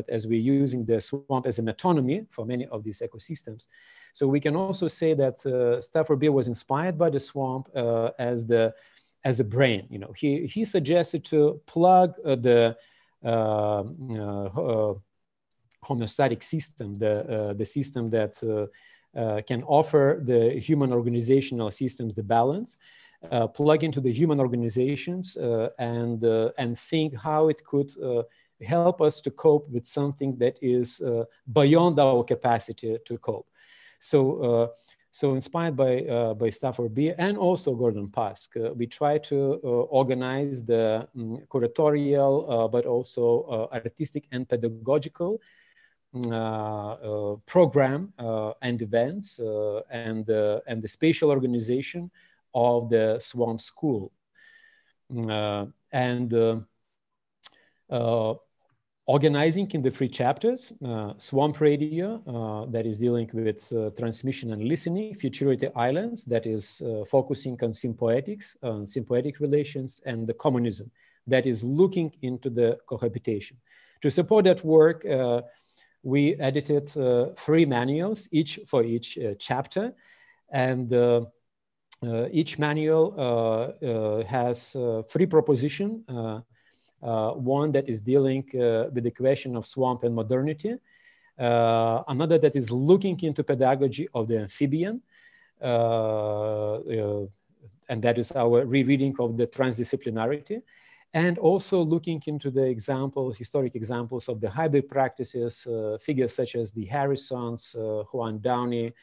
as we're using the swamp as a metonymy for many of these ecosystems. So we can also say that Stafford Beer was inspired by the swamp as a brain. You know, he suggested to plug the homeostatic system, the system that can offer the human organizational systems the balance. Plug into the human organizations and think how it could help us to cope with something that is beyond our capacity to cope. So inspired by Stafford Beer and also Gordon Pask, we try to organize the curatorial, but also artistic and pedagogical program and events and the spatial organization of the Swamp School. Organizing in the 3 chapters, Swamp Radio, that is dealing with transmission and listening, Futurity Islands, that is focusing on sympoetics, on sympoetic relations, and the communism, that is looking into the cohabitation. To support that work, we edited 3 manuals, each for each chapter, and each manual has 3 propositions. One that is dealing with the question of swamp and modernity. Another that is looking into pedagogy of the amphibian. And that is our rereading of the transdisciplinarity. And also looking into the examples, historic examples of the hybrid practices, figures such as the Harrisons, Juan Downey,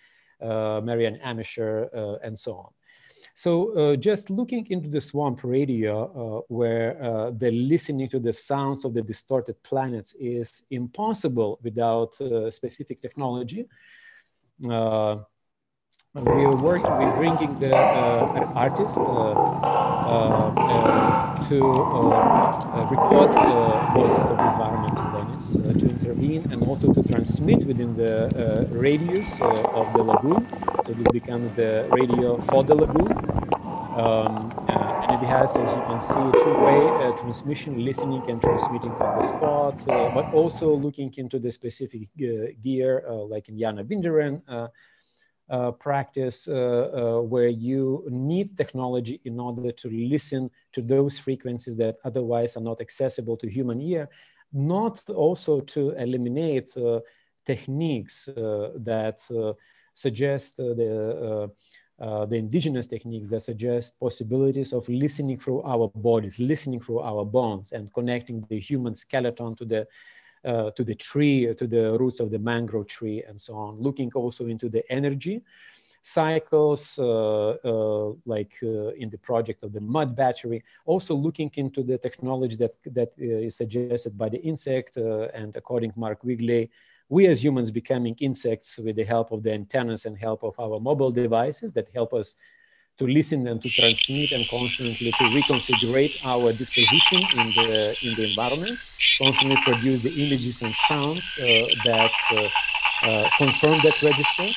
Marianne Amisher, and so on. So just looking into the Swamp Radio, where the listening to the sounds of the distorted planets is impossible without specific technology. We're bringing the artist to record voices of the environment in Venice, to intervene and also to transmit within the radius of the lagoon. So this becomes the radio for the lagoon. And it has, as you can see, 2-way transmission, listening and transmitting on the spot, but also looking into the specific gear, like in Jana Binderen practice, where you need technology in order to listen to those frequencies that otherwise are not accessible to human ear, not also to eliminate techniques that suggest the indigenous techniques that suggest possibilities of listening through our bodies, listening through our bones, and connecting the human skeleton to the to the tree, to the roots of the mangrove tree, and so on. Looking also into the energy cycles, like in the project of the mud battery. Also looking into the technology that is suggested by the insect, and according to Mark Wigley, we as humans becoming insects with the help of the antennas and help of our mobile devices that help us to listen and to transmit and constantly to reconfigure our disposition in the environment, constantly produce the images and sounds that confirm that register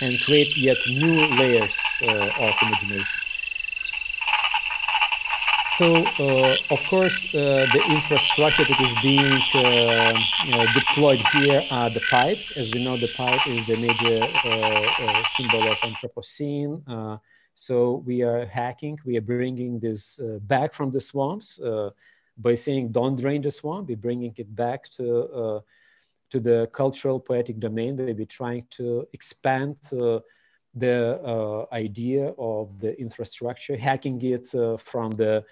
and create yet new layers of imagination. So, of course, the infrastructure that is being deployed here are the pipes. As we know, the pipe is the major symbol of Anthropocene. So we are hacking, we are bringing this back from the swamps by saying, don't drain the swamp, we're bringing it back to the cultural poetic domain. We're trying to expand the idea of the infrastructure, hacking it from the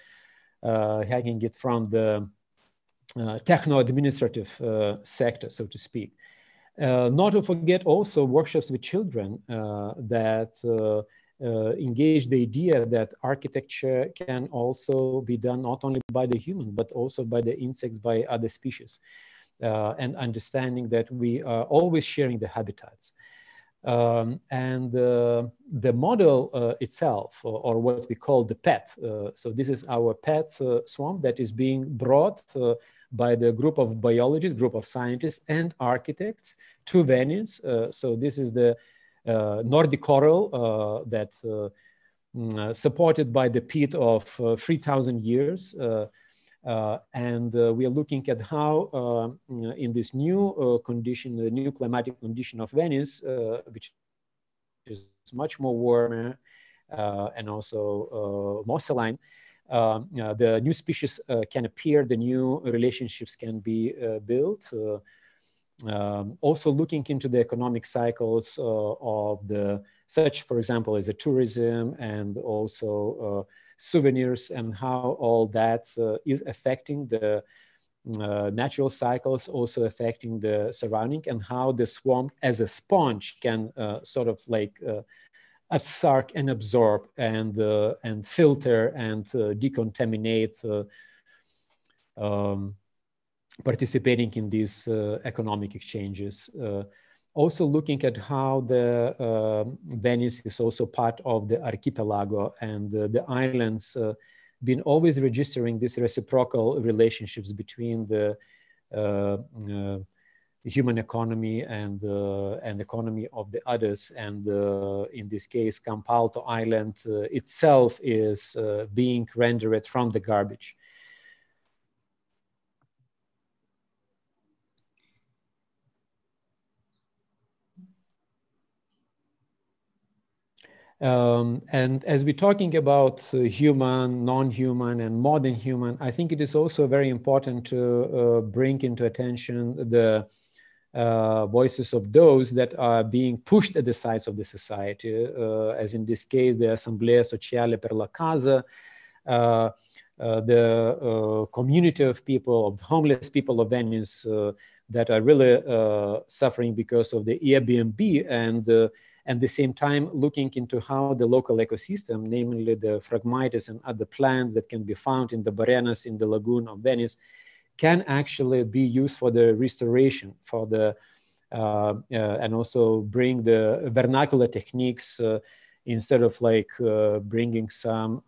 techno-administrative sector, so to speak. Not to forget also workshops with children that engage the idea that architecture can also be done not only by the human, but also by the insects, by other species, and understanding that we are always sharing the habitats. And the model itself, or what we call the PET, so this is our PET swamp that is being brought by the group of biologists, group of scientists and architects to Venice. So this is the Nordic coral that supported by the peat of 3,000 years. And we are looking at how in this new condition, the new climatic condition of Venice, which is much more warmer and also more saline, the new species can appear, the new relationships can be built. Also looking into the economic cycles of the such, for example, as a tourism and also souvenirs, and how all that is affecting the natural cycles, also affecting the surrounding, and how the swamp as a sponge can sort of like absorb and absorb and filter and decontaminate, participating in these economic exchanges. Also looking at how the Venice is also part of the archipelago, and the islands been always registering these reciprocal relationships between the human economy and economy of the others. And in this case, Campalto Island itself is being rendered from the garbage. And as we're talking about human, non-human, and modern human, I think it is also very important to bring into attention the voices of those that are being pushed at the sides of the society, as in this case, the Assemblea Sociale per la Casa, the community of people, of the homeless people of Venice that are really suffering because of the Airbnb, and at the same time looking into how the local ecosystem, namely the Phragmites and other plants that can be found in the Barenas, in the lagoon of Venice, can actually be used for the restoration, for the and also bring the vernacular techniques instead of like bringing some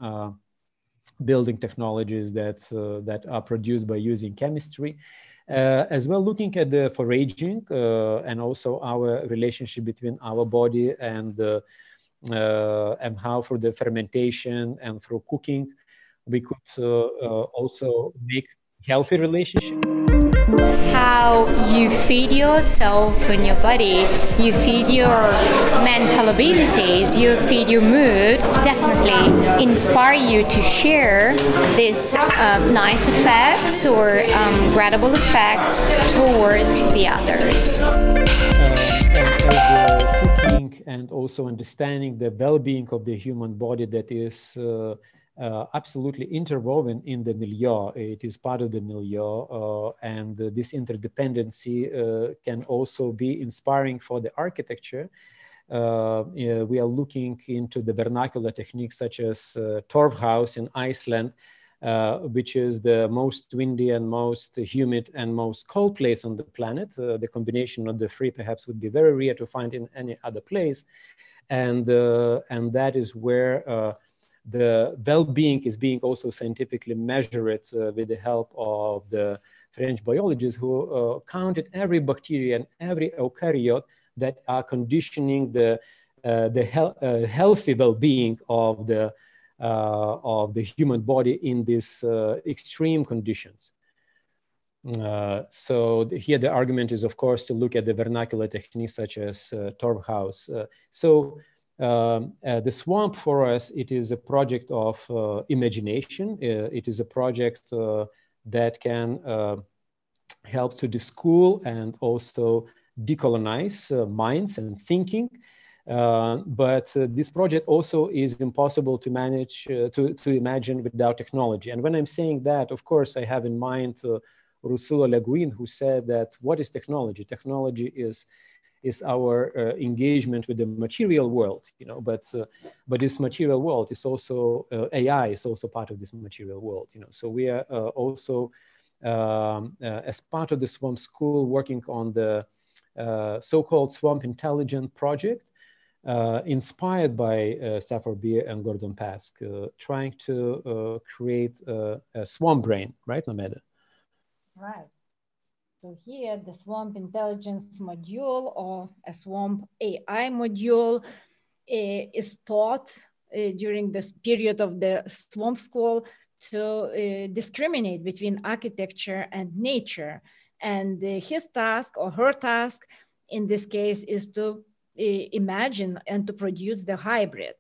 building technologies that are produced by using chemistry. As well, looking at the foraging and also our relationship between our body and how for the fermentation and through cooking, we could also make healthy relationship. How you feed yourself and your body, you feed your mental abilities, you feed your mood, definitely inspire you to share these nice effects or gradable effects towards the others. Cooking and also understanding the well-being of the human body that is absolutely interwoven in the milieu. It is part of the milieu, and this interdependency can also be inspiring for the architecture. We are looking into the vernacular techniques such as Torfhouse in Iceland, which is the most windy and most humid and most cold place on the planet. The combination of the three perhaps would be very rare to find in any other place. And that is where the well-being is being also scientifically measured with the help of the French biologists who counted every bacteria and every eukaryote that are conditioning the healthy well-being of the human body in these extreme conditions. So here the argument is, of course, to look at the vernacular techniques such as Torfhouse. The swamp for us, it is a project of imagination. It is a project that can help to deschool and also decolonize minds and thinking. But this project also is impossible to manage, to imagine without technology. And when I'm saying that, of course, I have in mind Ursula Le Guin, who said that what is technology? Technology is our engagement with the material world, you know. But this material world is also AI is also part of this material world, you know. So we are also as part of the Swamp School working on the so-called Swamp Intelligent project, inspired by Stafford Beer and Gordon Pask, trying to create a swamp brain, right, Nomeda? Right. So here the Swamp Intelligence module, or a Swamp AI module, is taught during this period of the Swamp School to discriminate between architecture and nature. And his task, or her task in this case, is to imagine and to produce the hybrid,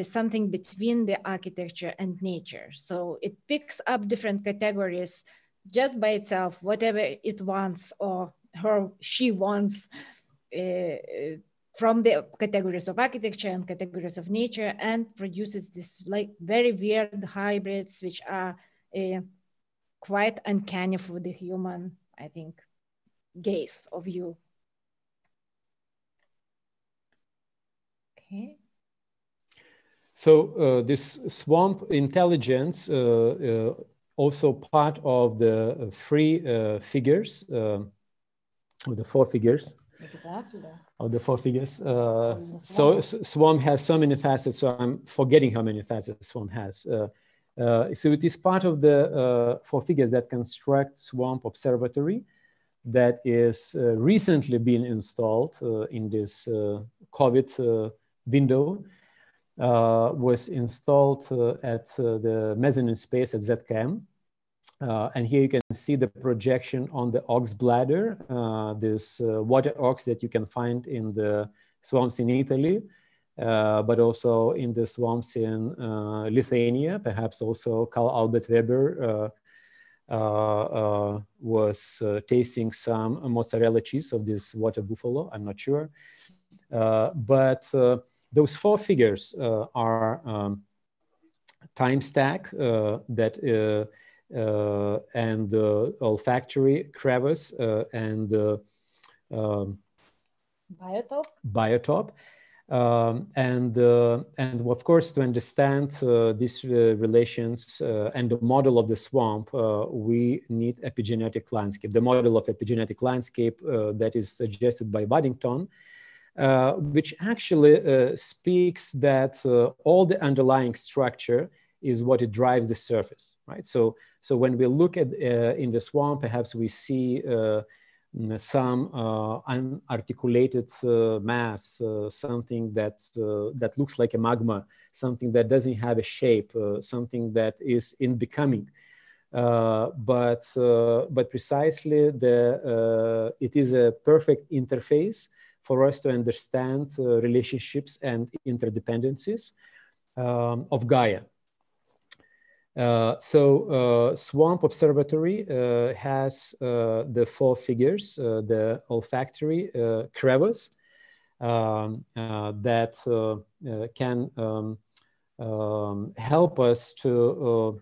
something between the architecture and nature. So it picks up different categories just by itself, whatever it wants, or she wants, from the categories of architecture and categories of nature, and produces this like very weird hybrids, which are quite uncanny for the human, I think, gaze of view. Okay. So this swamp intelligence, also part of the three figures, or the four figures. Exactly. Of the four figures. So swamp has so many facets, so I'm forgetting how many facets swamp has. So it is part of the four figures that construct Swamp Observatory that is recently been installed in this COVID window. Was installed at the mezzanine space at ZKM. And here you can see the projection on the ox bladder, this water ox that you can find in the swamps in Italy, but also in the swamps in Lithuania. Perhaps also Carl Albert Weber was tasting some mozzarella cheese of this water buffalo, I'm not sure. But those four figures are time stack that and olfactory crevice and biotop. And of course, to understand these relations and the model of the swamp, we need epigenetic landscape. The model of epigenetic landscape that is suggested by Waddington, which actually speaks that all the underlying structure is what it drives the surface, right? So when we look at in the swamp, perhaps we see some unarticulated mass, something that looks like a magma, something that doesn't have a shape, something that is in becoming. But precisely it is a perfect interface for us to understand relationships and interdependencies of Gaia. Swamp Observatory has the four figures, the olfactory crevice that can help us to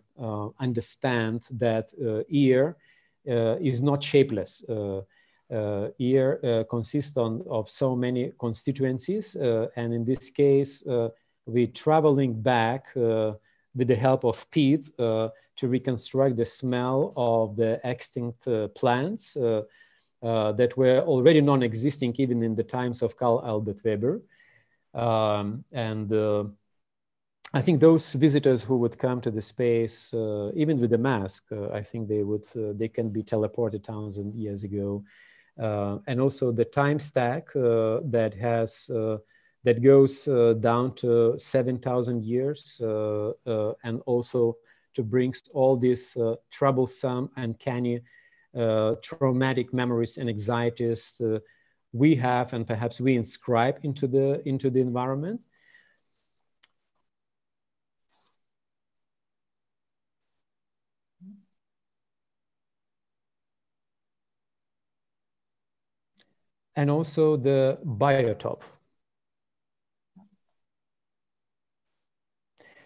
understand that air is not shapeless. Air consists of so many constituencies, and in this case, we're traveling back with the help of Pete to reconstruct the smell of the extinct plants that were already non-existing even in the times of Karl Albert Weber. I think those visitors who would come to the space, even with a mask, I think they can be teleported 1,000 years ago. And also the time stack that goes down to 7,000 years, and also to bring all these troublesome, uncanny, traumatic memories and anxieties we have, and perhaps we inscribe into the environment. And also the biotope.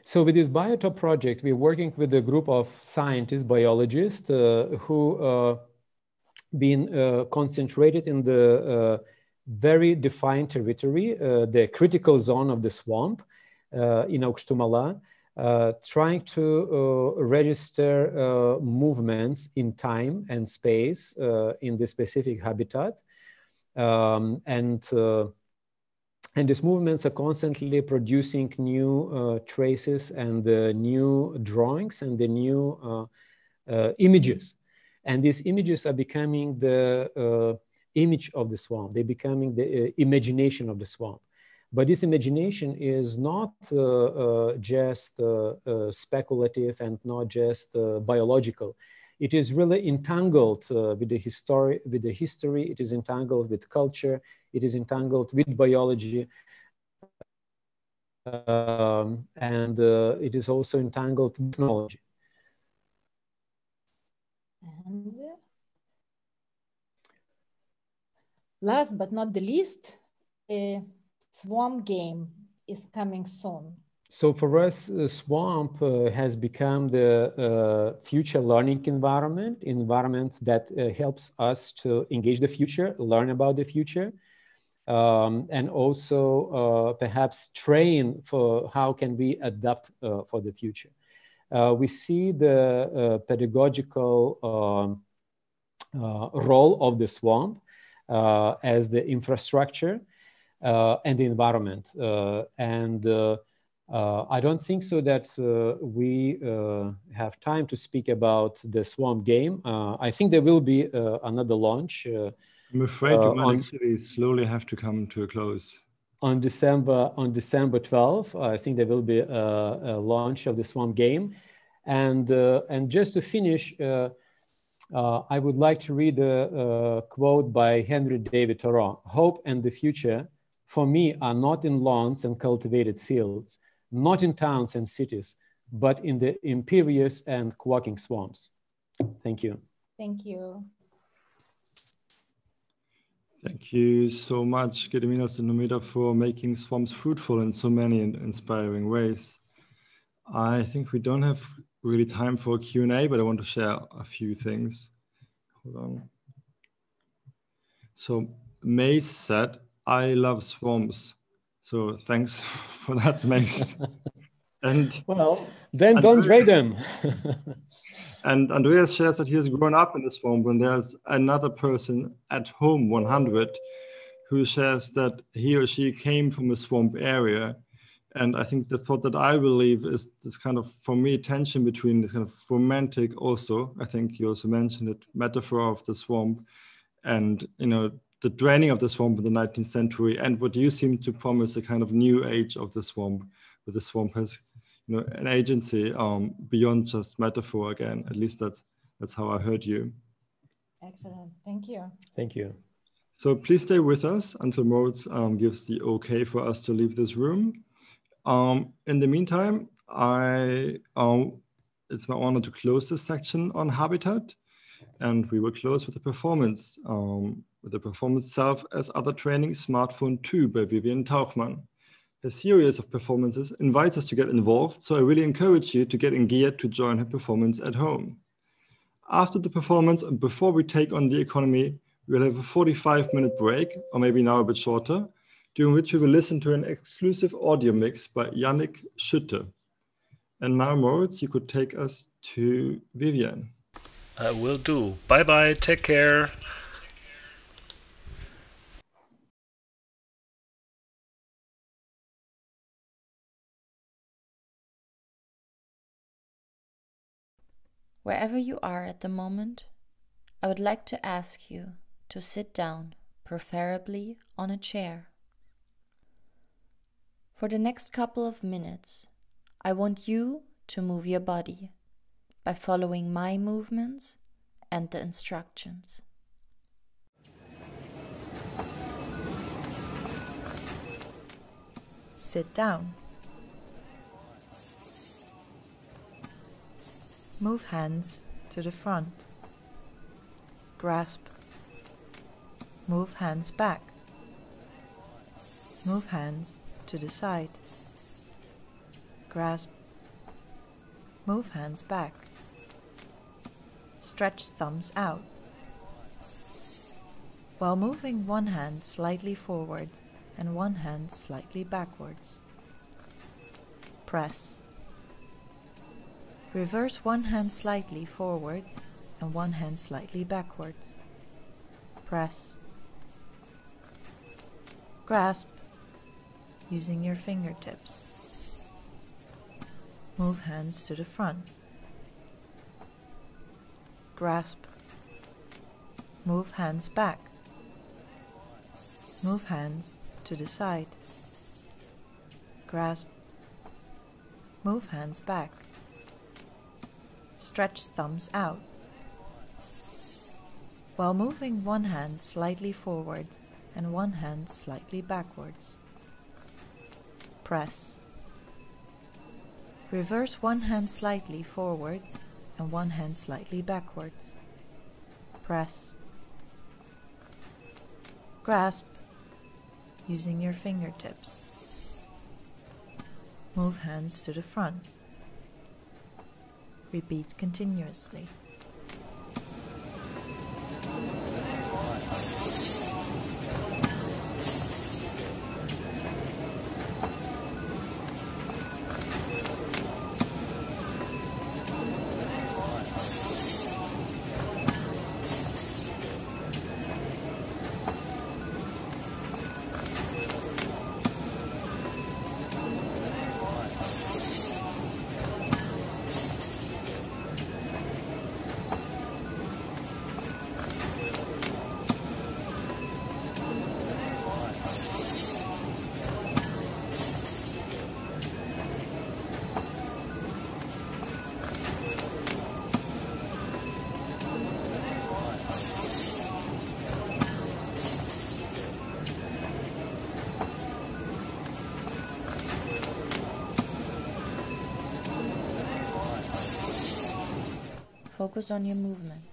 So with this biotope project, we're working with a group of scientists, biologists, who been concentrated in the very defined territory, the critical zone of the swamp in Aukštumala, trying to register movements in time and space in the specific habitat. And these movements are constantly producing new traces and new drawings and the new images. And these images are becoming the image of the swamp. They're becoming the imagination of the swamp. But this imagination is not just speculative and not just biological. It is really entangled with the history. It is entangled with culture. It is entangled with biology, and it is also entangled with technology. And last but not the least, a swamp game is coming soon. So for us, swamp has become the future learning environment that helps us to engage the future, learn about the future, and also perhaps train for how can we adapt for the future. We see the pedagogical role of the swamp as the infrastructure and the environment. I don't think so that we have time to speak about the swamp game. I think there will be another launch. I'm afraid we might actually slowly have to come to a close. On December 12th, I think there will be a launch of the swamp game. And just to finish, I would like to read a quote by Henry David Thoreau. "Hope and the future for me are not in lawns and cultivated fields, not in towns and cities, but in the imperious and quaking swamps." Thank you. Thank you. Thank you so much, Gediminas and Nomeda, for making swamps fruitful in so many inspiring ways. I think we don't have really time for a Q&A, but I want to share a few things. Hold on. So Mace said, "I love swamps." So thanks for that, Mace. And well, then don't raid them. And Andreas shares that he has grown up in the swamp, and there's another person at home, 100, who shares that he or she came from a swamp area. And I think the thought that I believe is this kind of, for me, tension between this kind of romantic also, I think you also mentioned it, metaphor of the swamp and, you know, the draining of the swamp in the 19th century, and what you seem to promise a kind of new age of the swamp, where the swamp has, you know, an agency beyond just metaphor again. At least that's how I heard you. Excellent, thank you. Thank you. So please stay with us until Moritz gives the okay for us to leave this room. In the meantime, it's my honor to close this section on habitat, and we will close with the performance itself as Other Training Smartphone 2 by Vivien Tauchmann. Her series of performances invites us to get involved, so I really encourage you to get in gear to join her performance at home. After the performance and before we take on the economy, we'll have a 45-minute break, or maybe now a bit shorter, during which we will listen to an exclusive audio mix by Yannick Schütte. And now, Moritz, you could take us to Vivien. I will do. Bye-bye, take care. Wherever you are at the moment, I would like to ask you to sit down, preferably on a chair. For the next couple of minutes, I want you to move your body by following my movements and the instructions. Sit down. Move hands to the front. Grasp. Move hands back. Move hands to the side. Grasp. Move hands back. Stretch thumbs out. While moving one hand slightly forward and one hand slightly backwards. Press. Reverse one hand slightly forwards and one hand slightly backwards. Press. Grasp using your fingertips. Move hands to the front. Grasp. Move hands back. Move hands to the side. Grasp. Move hands back. Stretch thumbs out. While moving one hand slightly forward and one hand slightly backwards. Press. Reverse one hand slightly forwards and one hand slightly backwards. Press. Grasp using your fingertips. Move hands to the front. Repeat continuously. Focus on your movement.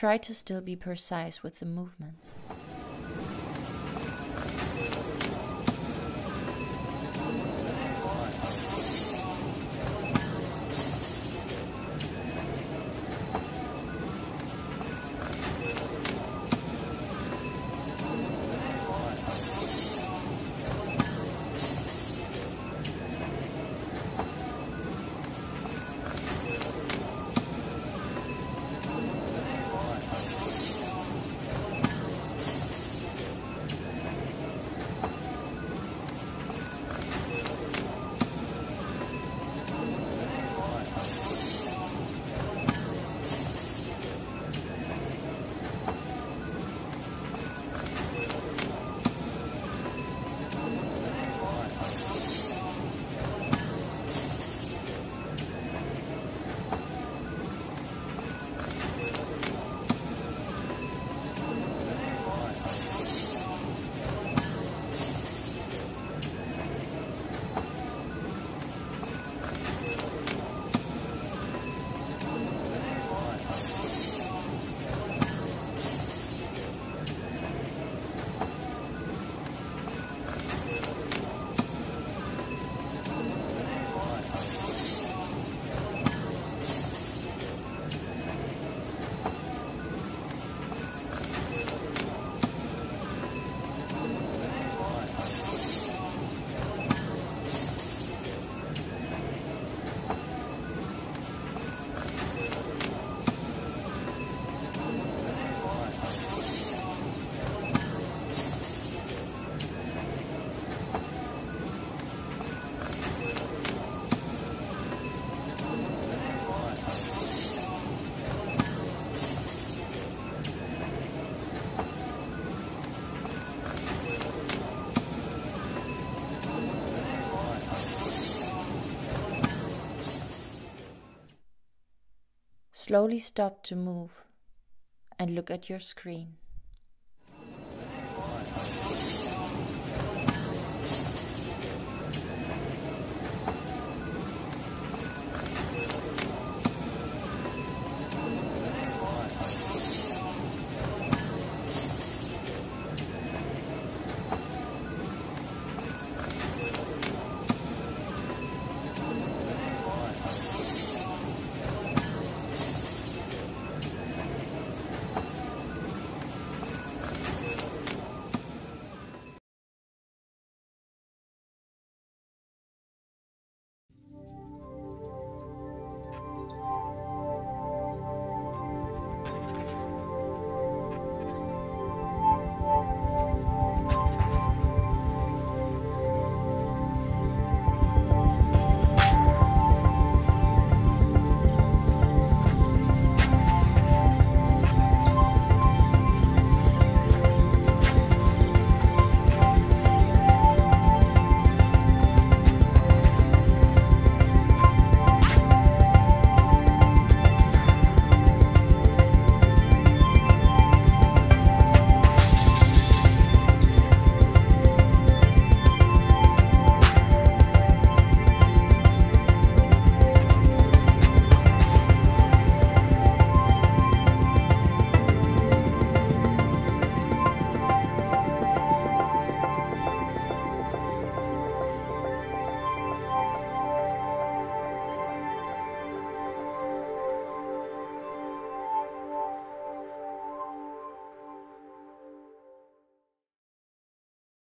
try to still be precise with the movement. Slowly stop to move and look at your screen.